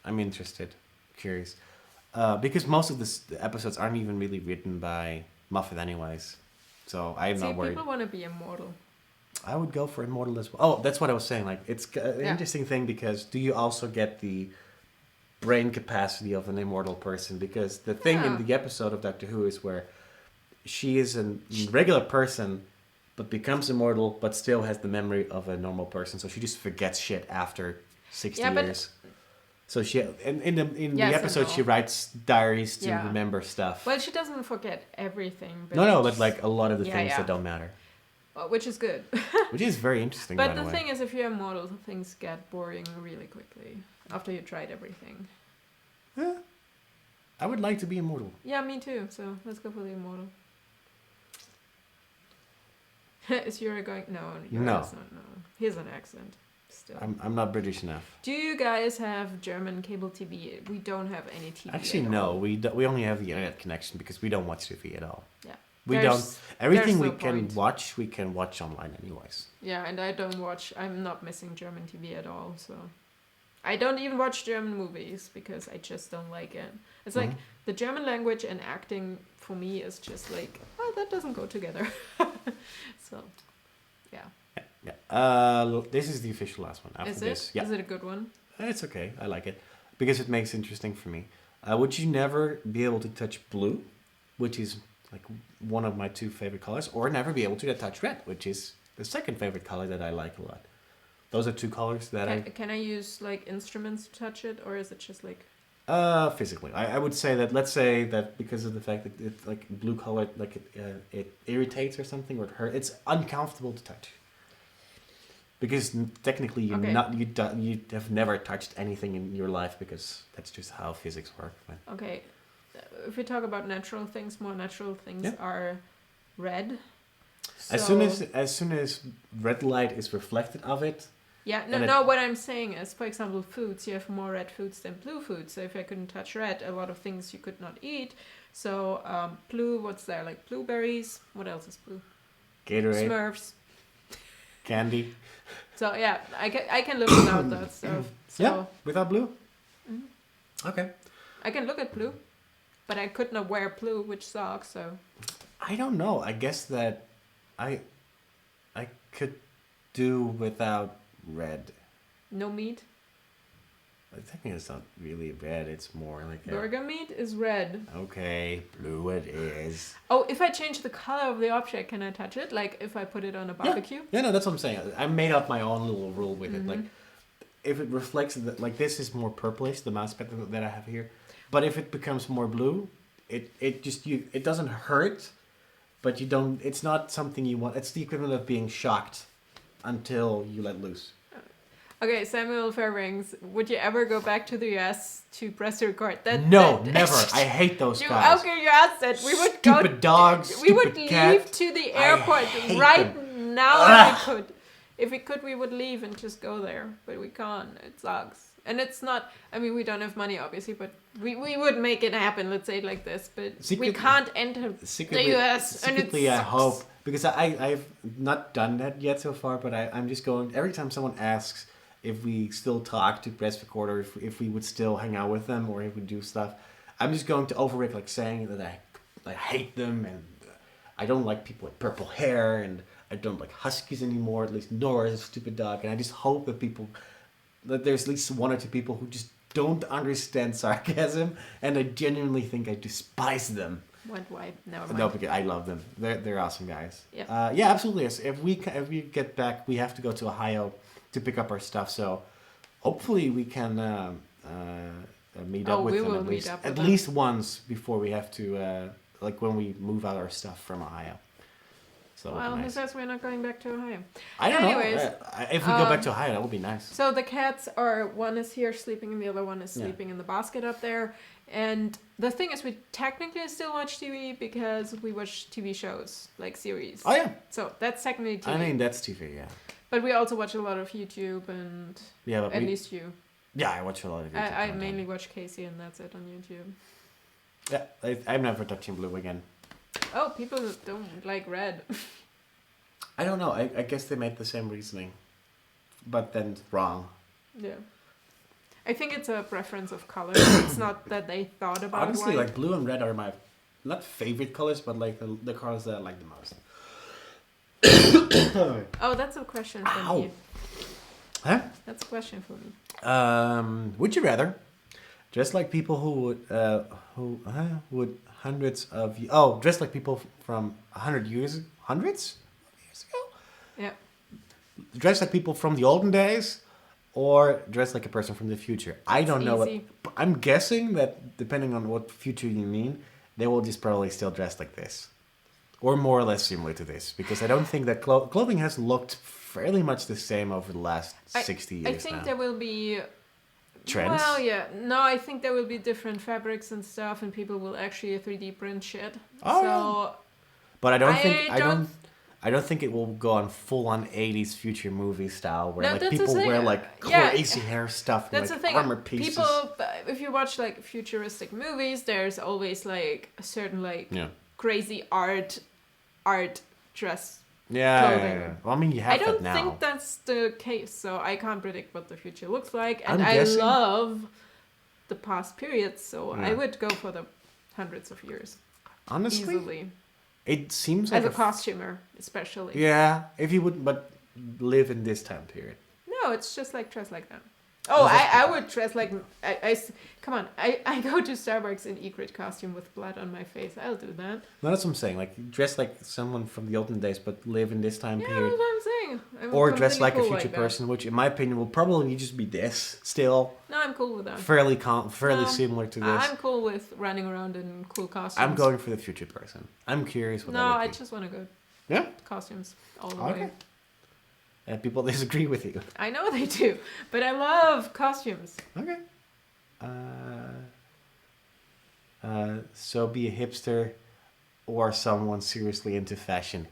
I'm interested. Curious. Because most of the episodes aren't even really written by Muffet anyways. So I'm not worried. People want to be immortal. I would go for immortal as well. Oh, that's what I was saying. Like, it's an interesting thing because do you also get the brain capacity of an immortal person? Because the thing in the episode of Doctor Who is where she is a regular person but becomes immortal but still has the memory of a normal person. So she just forgets shit after 60 years. So she in the episode she writes diaries to remember stuff. Well, she doesn't forget everything. But But like a lot of the things that don't matter. Which is good. Which is very interesting, but by the way. the thing is, if you're immortal, things get boring really quickly after you tried everything. Yeah. I would like to be immortal. Yeah, me too. So let's go for the immortal. Is Jurre going? No. No. Not, no. He has an accent. Still. I'm not British enough. Do you guys have German cable TV? We don't have any TV. Actually, no. We only have the internet connection because we don't watch TV at all. Yeah. We don't. Everything we can watch online anyways. Yeah, and I don't watch. I'm not missing German TV at all. So I don't even watch German movies because I just don't like it. It's like the German language and acting for me is just like, oh, that doesn't go together. So, yeah. Yeah. This is the official last one. After Is this, it? yeah. Is it a good one? It's okay. I like it because it makes it interesting for me. Would you never be able to touch blue, which is like one of my 2 favorite colors, or never be able to touch red, which is the second favorite color that I like a lot? Those are 2 colors that Can I use like instruments to touch it, or is it just like? Physically, I would say that. Let's say that because of the fact that it's like blue color, like it irritates or something, or it hurts. It's uncomfortable to touch. Because technically, you have never touched anything in your life because that's just how physics work. But. Okay, if we talk about natural things, more natural things are red. So As soon as red light is reflected of it. Yeah, no. What I'm saying is, for example, foods. You have more red foods than blue foods. So if I couldn't touch red, a lot of things you could not eat. So blue. What's there? Like blueberries. What else is blue? Gatorade. Smurfs. Candy. So yeah, I can live without that stuff. So, yeah, without blue. Mm-hmm. Okay. I can look at blue, but I could not wear blue, which sucks. So. I don't know. I guess that I could do without red. No meat? I think it's not really red. It's more like burger meat is red. Okay, blue it is. Oh, if I change the color of the object, can I touch it? Like if I put it on a barbecue? Yeah, no, that's what I'm saying. I made up my own little rule with it. Like, if it reflects that, like this is more purplish, the mouse pad that I have here. But if it becomes more blue, it doesn't hurt, but you don't. It's not something you want. It's the equivalent of being shocked until you let loose. Okay, Samuel Fairbanks, would you ever go back to the US to press record? No, never. I hate those guys. Okay, you asked it. We would stupid dogs. We would cat. leave to the airport right them. now if we could. If we could, we would leave and just go there. But we can't. It sucks. And it's not, I mean, we don't have money, obviously, but we would make it happen, let's say it like this. But we can't enter the US. Secretly, I hope, because I've not done that yet so far, but I'm just going, every time someone asks if we still talk to press record, or if we would still hang out with them, or if we do stuff, I'm just going to overreact, like saying that I hate them, and I don't like people with purple hair, and I don't like huskies anymore, at least Nora is a stupid dog, and I just hope that there's at least 1 or 2 people who just don't understand sarcasm, and I genuinely think I despise them. Why? Never mind. No, because I love them. They're awesome guys. Yeah. Yeah, absolutely. Yes. If we get back, we have to go to Ohio to pick up our stuff. So hopefully we can meet up with them at least once before we have to like when we move out our stuff from Ohio. So well, who says we're not going back to Ohio? I don't know. If we go back to Ohio, that would be nice. So the cats are, one is here sleeping and the other one is sleeping in the basket up there. And the thing is, we technically still watch TV because we watch TV shows, like series. Oh, yeah. So that's technically TV. I mean, that's TV, yeah. But we also watch a lot of YouTube and at least you. Yeah, I watch a lot of YouTube. I mainly watch Casey and that's it on YouTube. Yeah, I'm never touching blue again. Oh, people don't like red. I don't know. I guess they made the same reasoning, but then wrong. Yeah. I think it's a preference of color. It's not that they thought about it. Honestly, like blue and red are my, not favorite colors, but like the colors that I like the most. Oh, that's a question for me. Huh? That's a question for me. Would you rather dress like people who would hundreds of dress like people from hundreds of years ago? Yeah. Dress like people from the olden days, or dress like a person from the future. I don't know. I'm guessing that depending on what future you mean, they will just probably still dress like this, or more or less similar to this, because I don't think that clothing has looked fairly much the same over the last 60 years. I think there will be trends. Well, yeah. No, I think there will be different fabrics and stuff, and people will actually 3D print shit. Oh, so, yeah. But I I don't think it will go on full-on 80s future movie style where like people the wear like crazy hair stuff and that's like the thing. armor pieces. People, if you watch like futuristic movies, there's always like a certain like crazy art dress. Yeah. Well, I mean, you have that now. I don't think that's the case, so I can't predict what the future looks like. And I love the past periods, so I would go for the hundreds of years. Honestly, easily. It seems like as a costumer, especially. Yeah, if you would, but live in this time period. No, it's just like dress like that. Oh, I would dress like come on. I go to Starbucks in egret costume with blood on my face. I'll do that. No, that's what I'm saying. Like dress like someone from the olden days, but live in this time period. Yeah, that's what I'm saying. Or dress like a future person, which in my opinion will probably just be this still. No, I'm cool with that. Fairly similar to this. I'm cool with running around in cool costumes. I'm going for the future person. I'm curious what that would be. No, I just want to go. Yeah. Costumes all the way. And people disagree with you. I know they do, but I love costumes. Okay. So be a hipster or someone seriously into fashion.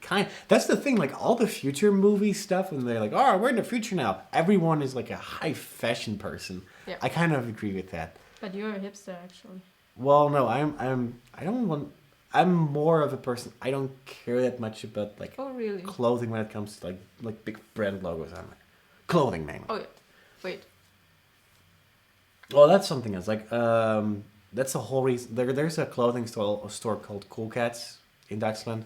That's the thing, like all the future movie stuff, and they're like, oh, we're in the future now. Everyone is like a high fashion person. Yeah. I kind of agree with that. But you're a hipster, actually. Well, no, I'm more of a person. I don't care that much about like clothing when it comes to like big brand logos on it. Clothing mainly. Oh yeah. Wait. Well, that's something else. Like that's the whole reason. There's a clothing store called Cool Cats in Dutchland,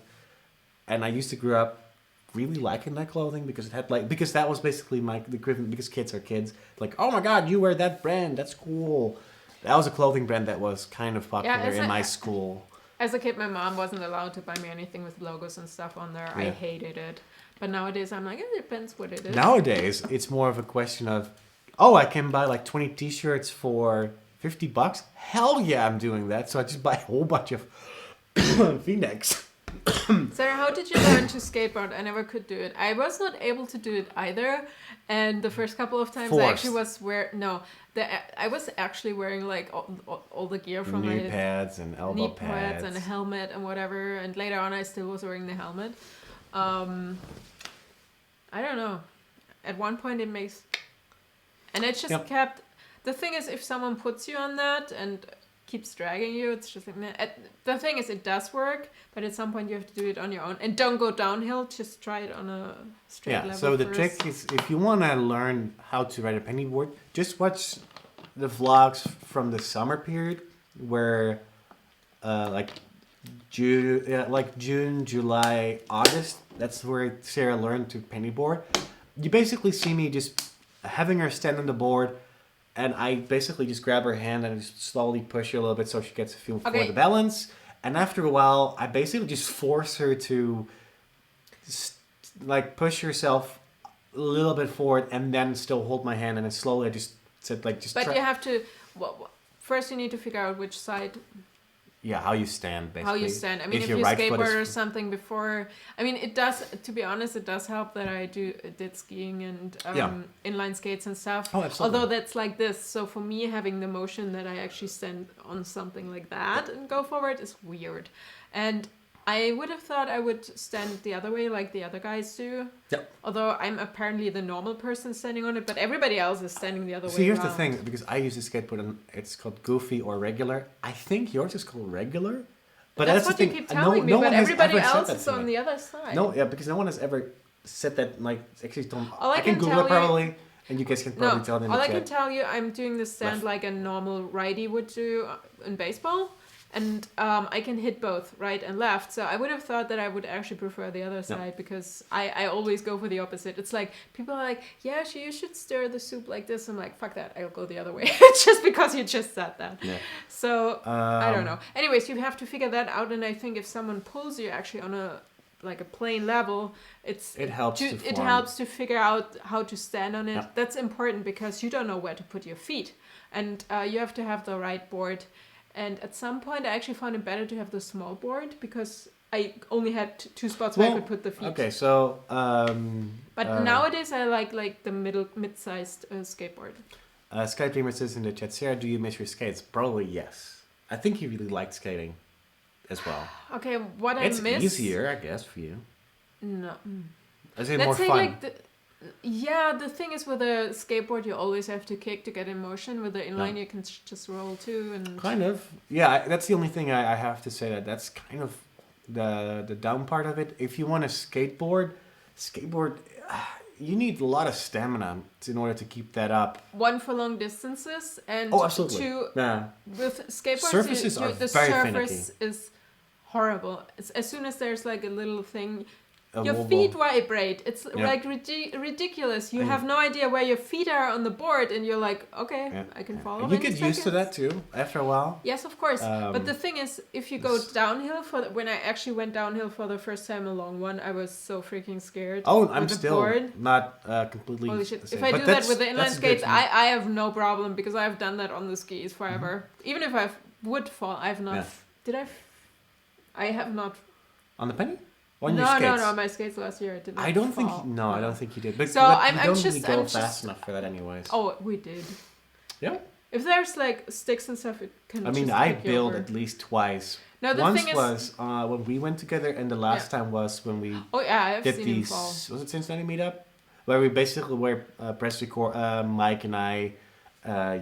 and I used to grow up really liking that clothing because it had because that was basically the equivalent, because kids are kids. Like, oh my god, you wear that brand? That's cool. That was a clothing brand that was kind of popular in my school. As a kid, my mom wasn't allowed to buy me anything with logos and stuff on there. Yeah. I hated it. But nowadays, I'm like, it depends what it is. Nowadays, it's more of a question of, oh, I can buy like 20 t-shirts for $50. Hell yeah, I'm doing that. So I just buy a whole bunch of V-necks. Sarah, how did you learn to skateboard? I never could do it. I was not able to do it either. And the first couple of times I actually was I was actually wearing like all the gear from knee pads and elbow pads and a helmet and whatever. And later on, I still was wearing the helmet. I don't know. At one point, it makes, and it just kept. The thing is, if someone puts you on that and keeps dragging you, it's just like, man. The thing is, it does work, but at some point you have to do it on your own. And don't go downhill, just try it on a straight level. So the trick is, if you want to learn how to ride a pennyboard, just watch the vlogs from the summer period where June, July, August, that's where Sarah learned to pennyboard. You basically see me just having her stand on the board, and I basically just grab her hand and just slowly push her a little bit so she gets a feel for the balance. And after a while, I basically just force her to push herself a little bit forward and then still hold my hand, and then slowly I just said But you have to, first you need to figure out which side. Yeah, how you stand, basically. How you stand. I mean, if you skateboard or something before... I mean, it does, to be honest, it does help that I did skiing and inline skates and stuff. Oh, absolutely. Although that's like this. So for me, having the motion that I actually stand on something like that and go forward is weird. And I would have thought I would stand the other way like the other guys do. Yep. Although I'm apparently the normal person standing on it, but everybody else is standing the other way. See, here's the thing, because I use a skateboard and it's called Goofy or Regular. I think yours is called Regular. But that's what the you thing. keep telling me, but everybody else is on the other side. No, yeah, because no one has ever said that, actually don't... I can Google it probably, and you guys can probably tell them. All I can tell you, I'm doing the stand like a normal righty would do in baseball. And I can hit both right and left. So I would have thought that I would actually prefer the other side because I always go for the opposite. It's like, people are like, yeah, you should stir the soup like this. I'm like, fuck that. I'll go the other way. Just because you just said that. Yeah. So, I don't know. Anyways, you have to figure that out. And I think if someone pulls you actually on a plain level, it helps to figure out how to stand on it. Yeah. That's important because you don't know where to put your feet. And you have to have the right board. And at some point, I actually found it better to have the small board because I only had two spots where I could put the feet. Okay, so... but nowadays, I like the mid-sized skateboard. Sky Dreamer says in the chat, Sarah, do you miss your skates? Probably yes. I think you really liked skating as well. Okay, what I miss... It's easier, I guess, for you. No. Is it Let's more say fun? like the thing is with a skateboard you always have to kick to get in motion. With the inline you can just roll too and kind of. Yeah, that's the only thing I have to say that's kind of the down part of it. If you want a skateboard, you need a lot of stamina in order to keep that up. One for long distances and absolutely. two with skateboards surfaces are the very surface finicky. is horrible. As soon as there's like a little thing, your wobble. feet vibrate. It's like ridiculous. You have no idea where your feet are on the board, and you're like, okay, I can follow. You get used to that too after a while. Yes, of course. But the thing is, if you go downhill when I actually went downhill for the first time, a long one, I was so freaking scared. Oh, I'm still not completely. Holy shit! If I do that with the inline skates, I have no problem because I've done that on the skis forever. Even if I would fall, I've not. Did I? I have not. On the penny? No, my skates last year I did not I don't fall. I don't think you did. But, so I'm just really go fast enough for that anyways. Oh, we did. Yeah. If there's like sticks and stuff, it can. I bailed at least twice. No, the Once thing was when we went together, and the last time was when we I've seen him fall. Was it Cincinnati meetup? Where we basically were press record, Mike and I,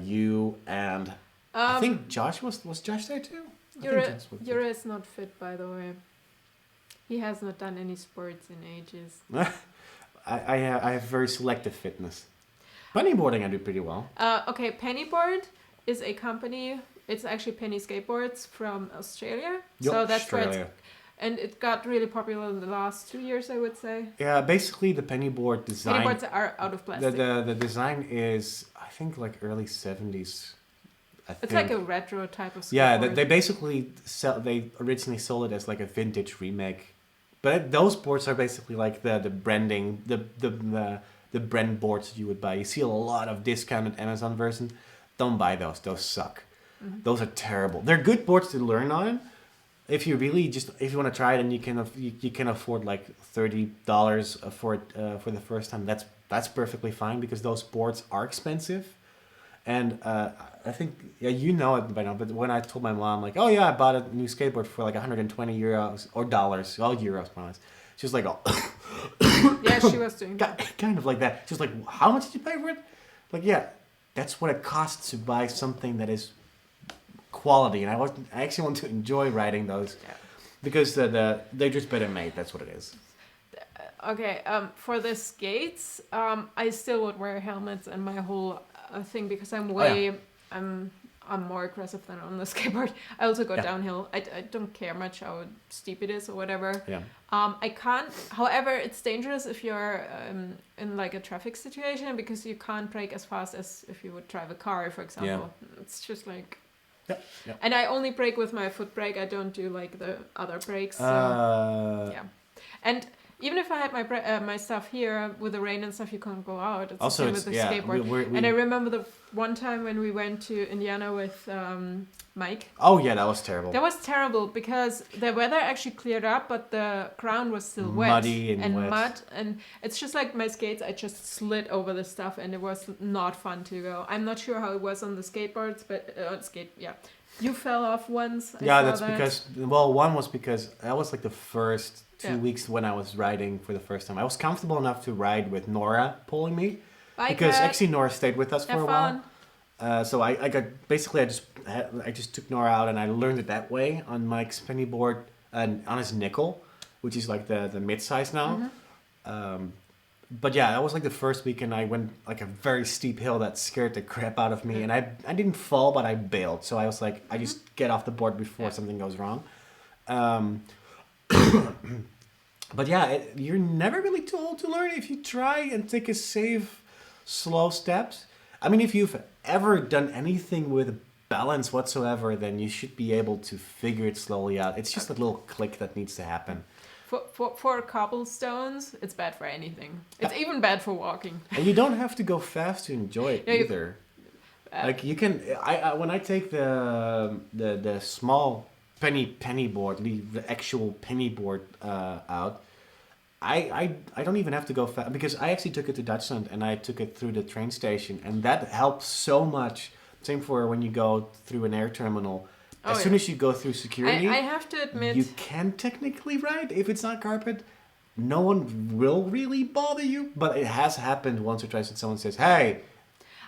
you and I think Josh was Josh there too? Jurre is not fit, by the way. He has not done any sports in ages. I have very selective fitness. Pennyboarding I do pretty well. Okay, Pennyboard is a company. It's actually Penny Skateboards from Australia. So that's where it's... And it got really popular in the last 2 years, I would say. Yeah, basically the pennyboard design... Pennyboards are out of plastic. The design is, I think, like early 70s. It's like a retro type of skateboard. Yeah, they basically they originally sold it as like a vintage remake. But those boards are basically like the branding, the brand boards you would buy. You see a lot of discounted Amazon version. Don't buy those. Those suck. Mm-hmm. Those are terrible. They're good boards to learn on. If you really if you want to try it and you can afford like $30 for it for the first time, that's perfectly fine because those boards are expensive. And I think you know it by now. But when I told my mom like, oh yeah, I bought a new skateboard for like 120 euros or dollars, all euros, promise. She was like, oh. Yeah, she was doing that. Kind of like that. She was like, how much did you pay for it? Like, yeah, that's what it costs to buy something that is quality, and I actually want to enjoy riding those because they're just better made. That's what it is. Okay, for the skates, I still would wear helmets and my whole thing because I'm more aggressive than on the skateboard. I also go downhill. I don't care much how steep it is or whatever. Yeah. I can't. However, it's dangerous if you're in like a traffic situation because you can't brake as fast as if you would drive a car, for example. Yeah. It's just like. Yeah. And I only brake with my foot brake. I don't do like the other brakes. So, and even if I had my stuff here with the rain and stuff, you can't go out. It's also the same with the skateboard. And I remember the one time when we went to Indiana with Mike. Oh yeah, that was terrible. That was terrible because the weather actually cleared up, but the ground was still wet. Muddy and wet. Mud. And it's just like my skates, I just slid over the stuff and it was not fun to go. I'm not sure how it was on the skateboards, but You fell off once. Because one was because that was like the first 2 weeks when I was riding for the first time. I was comfortable enough to ride with Nora pulling me. Because actually Nora stayed with us for a while. So I just took Nora out and I learned it that way on Mike's pennyboard and on his nickel, which is like the mid-size now. Mm-hmm. But yeah, that was like the first week and I went like a very steep hill that scared the crap out of me. And I didn't fall, but I bailed. So I was like, I just get off the board before something goes wrong. But yeah, you're never really too old to learn if you try and take a safe, slow steps. I mean, if you've ever done anything with balance whatsoever, then you should be able to figure it slowly out. It's just a little click that needs to happen. For cobblestones, it's bad for anything. It's even bad for walking. And you don't have to go fast to enjoy it either. Like you can, when I take the small penny board, the actual penny board out, I don't even have to go fast because I actually took it to Dutchland and I took it through the train station and that helps so much. Same for when you go through an air terminal. As soon as you go through security, I have to admit, you can technically ride if it's not carpet, no one will really bother you, but it has happened once or twice that someone says, "Hey,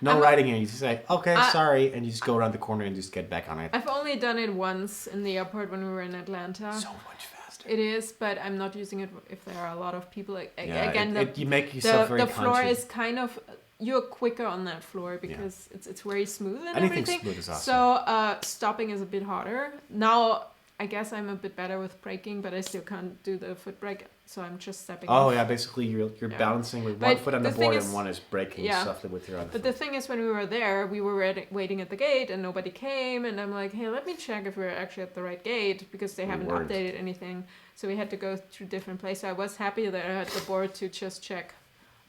no riding here." You just say, "Okay, sorry," and you just go around the corner and just get back on it. I've only done it once in the airport when we were in Atlanta. So much faster. It is, but I'm not using it if there are a lot of people. You make yourself very conscious. The floor is kind of... You're quicker on that floor because it's very smooth and everything. Smooth is awesome. So stopping is a bit harder. Now, I guess I'm a bit better with braking, but I still can't do the foot brake, so I'm just stepping off. Yeah, basically you're balancing with one foot on the board and one is braking softly with your other foot. But the thing is, when we were there, we were waiting at the gate and nobody came, and I'm like, hey, let me check if we're actually at the right gate, because they haven't updated anything. So we had to go through different places. I was happy that I had the board to just check.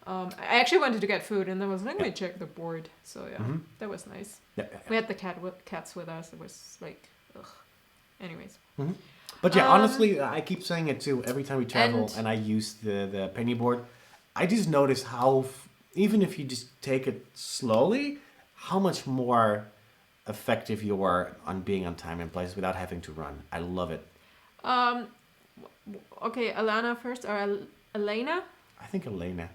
I actually wanted to get food, and then I was like, let me check the board. So that was nice. We had the cats with us. It was like, ugh. Anyways. Mm-hmm. But honestly, I keep saying it too. Every time we travel and I use the penny board, I just notice how, even if you just take it slowly, how much more effective you are on being on time and place without having to run. I love it. Okay, Alana first, or Elena? I think Elena.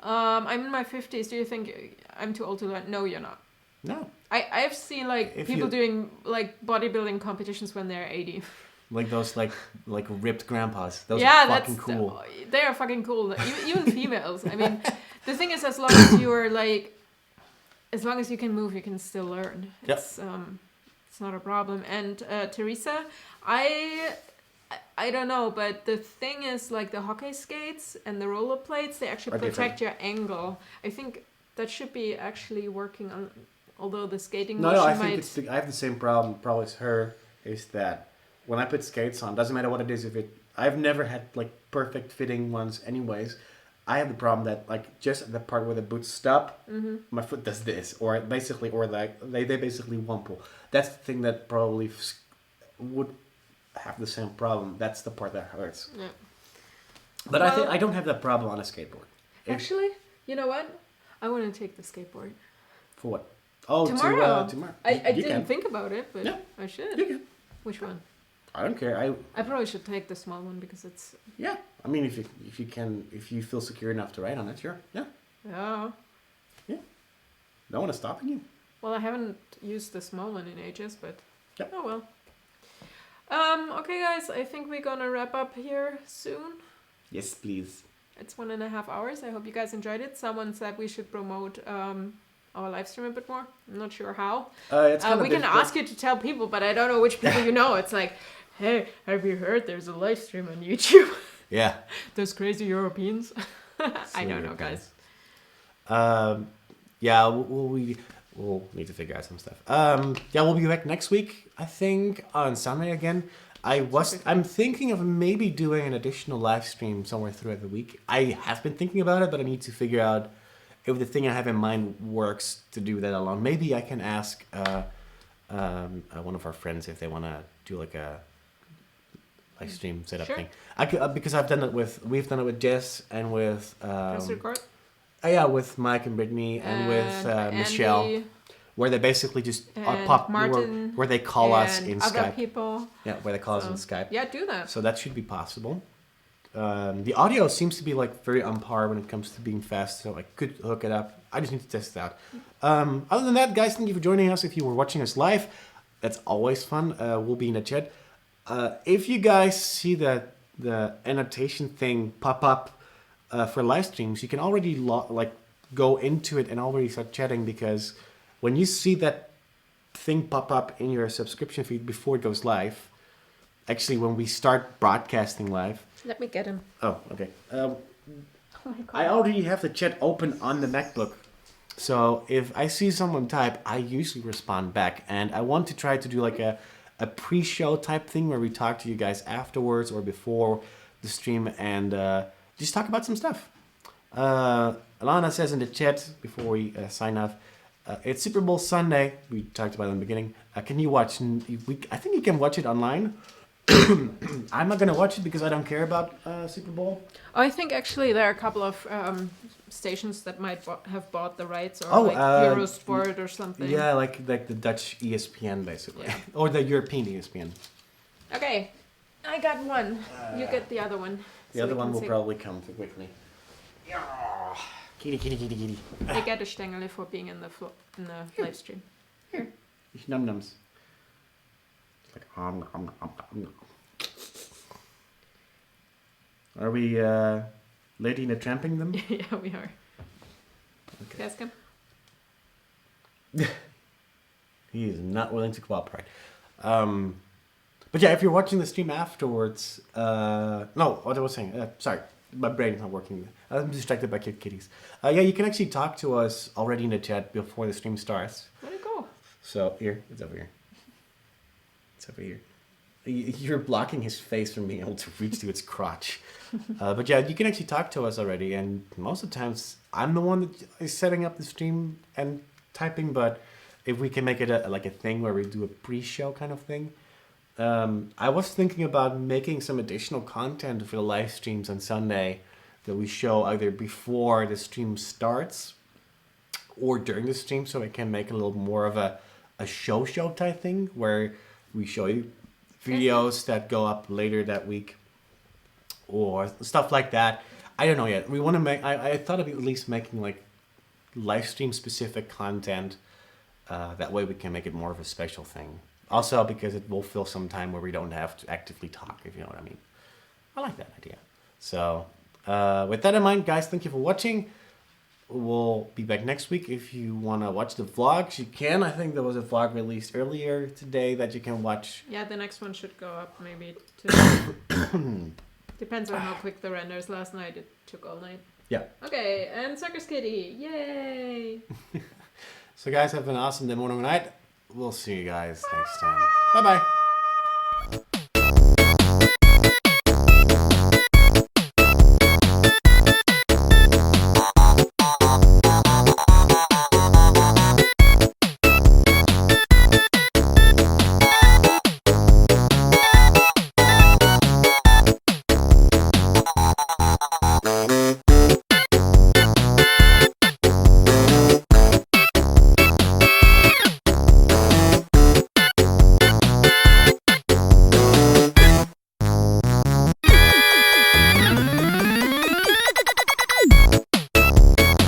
I'm in my 50s. Do you think I'm too old to learn? No, you're not. No. I've seen people doing bodybuilding competitions when they're 80. Like those like ripped grandpas. Those are fucking cool. They are fucking cool. Even females. I mean, the thing is, as long as you can move, you can still learn. It's not a problem. And Teresa, I don't know, but the thing is, like the hockey skates and the rollerblades, they actually protect your angle. I think that should be actually working on, although the skating motion I think I have the same problem probably as her, is that when I put skates on, doesn't matter what it is, I've never had like perfect fitting ones anyways. I have the problem that like just the part where the boots stop, my foot does this, or they basically wumple. That's the thing that probably would have the same problem. That's the part that hurts. Yeah. But I don't have that problem on a skateboard. Actually, you know what? I want to take the skateboard. For what? Oh, tomorrow. Tomorrow. I didn't think about it, but I should. You can. Which one? I don't care. I probably should take the small one because it's... Yeah. I mean, if you feel secure enough to ride on it, sure. Yeah. Yeah. Yeah. No one is stopping you. Well, I haven't used the small one in ages, but oh well. Okay, guys, I think we're gonna wrap up here soon. Yes, please. It's 1.5 hours. I hope you guys enjoyed it. Someone said we should promote our live stream a bit more. I'm not sure how. We can ask you to tell people, but I don't know which people you know. It's like, hey, have you heard there's a live stream on YouTube? Yeah. Those crazy Europeans. I don't know, guys. We'll need to figure out some stuff. We'll be back next week, I think, on Sunday again. I'm thinking of maybe doing an additional live stream somewhere throughout the week. I have been thinking about it, but I need to figure out if the thing I have in mind works to do that alone. Maybe I can ask one of our friends if they want to do like a live stream setup thing. Because we've done it with Jess and with with Mike and Brittany and with Michelle, where they basically just pop Martin, where they call us in other Skype. People. Yeah, where they call us in Skype. Yeah, do that. So that should be possible. The audio seems to be like very on par when it comes to being fast, so I could hook it up. I just need to test it out. Other than that, guys, thank you for joining us. If you were watching us live, that's always fun. We'll be in the chat. If you guys see the annotation thing pop up for live streams, you can already go into it and already start chatting, because when you see that thing pop up in your subscription feed before it goes live, actually when we start broadcasting live. Let me get him. Oh, okay. I already have the chat open on the MacBook. So if I see someone type, I usually respond back. And I want to try to do like a pre-show type thing where we talk to you guys afterwards or before the stream and just talk about some stuff. Alana says in the chat before we sign off, it's Super Bowl Sunday. We talked about it in the beginning. Can you watch? I think you can watch it online. I'm not gonna watch it because I don't care about Super Bowl. I think actually there are a couple of stations that might have bought the rights, or Eurosport or something. Yeah, like the Dutch ESPN basically, or the European ESPN. Okay, I got one. You get the other one. The other one will probably come too quickly. Kitty, kitty, kitty, kitty. They get a Stängel for being in the live stream. Here. Num nums. It's like nom nom nom nom. Are we Lady tramping them? Yeah, we are. Okay. Ask him. He is not willing to cooperate. But yeah, if you're watching the stream afterwards, no, what I was saying, sorry, my brain is not working. I'm distracted by kitties. Yeah, you can actually talk to us already in the chat before the stream starts. Where'd it go? So here, it's over here. It's over here. You're blocking his face from being able to reach to its crotch. But yeah, you can actually talk to us already, and most of the times I'm the one that is setting up the stream and typing, but if we can make it like a thing where we do a pre-show kind of thing. I was thinking about making some additional content for the live streams on Sunday that we show either before the stream starts or during the stream, so it can make a little more of a show type thing where we show you videos that go up later that week or stuff like that. I don't know yet. We want to make, I thought of at least making like live stream specific content. That way we can make it more of a special thing. Also because it will fill some time where we don't have to actively talk, if you know what I mean. I like that idea. So with that in mind, guys, thank you for watching. We'll be back next week. If you want to watch the vlogs, you can. I think there was a vlog released earlier today that you can watch. Yeah, the next one should go up maybe today. Depends on how quick the renders. Last night it took all night. Yeah. Okay, and Circus Kitty. Yay! So guys, have an awesome day, morning, night. We'll see you guys next time. Bye-bye.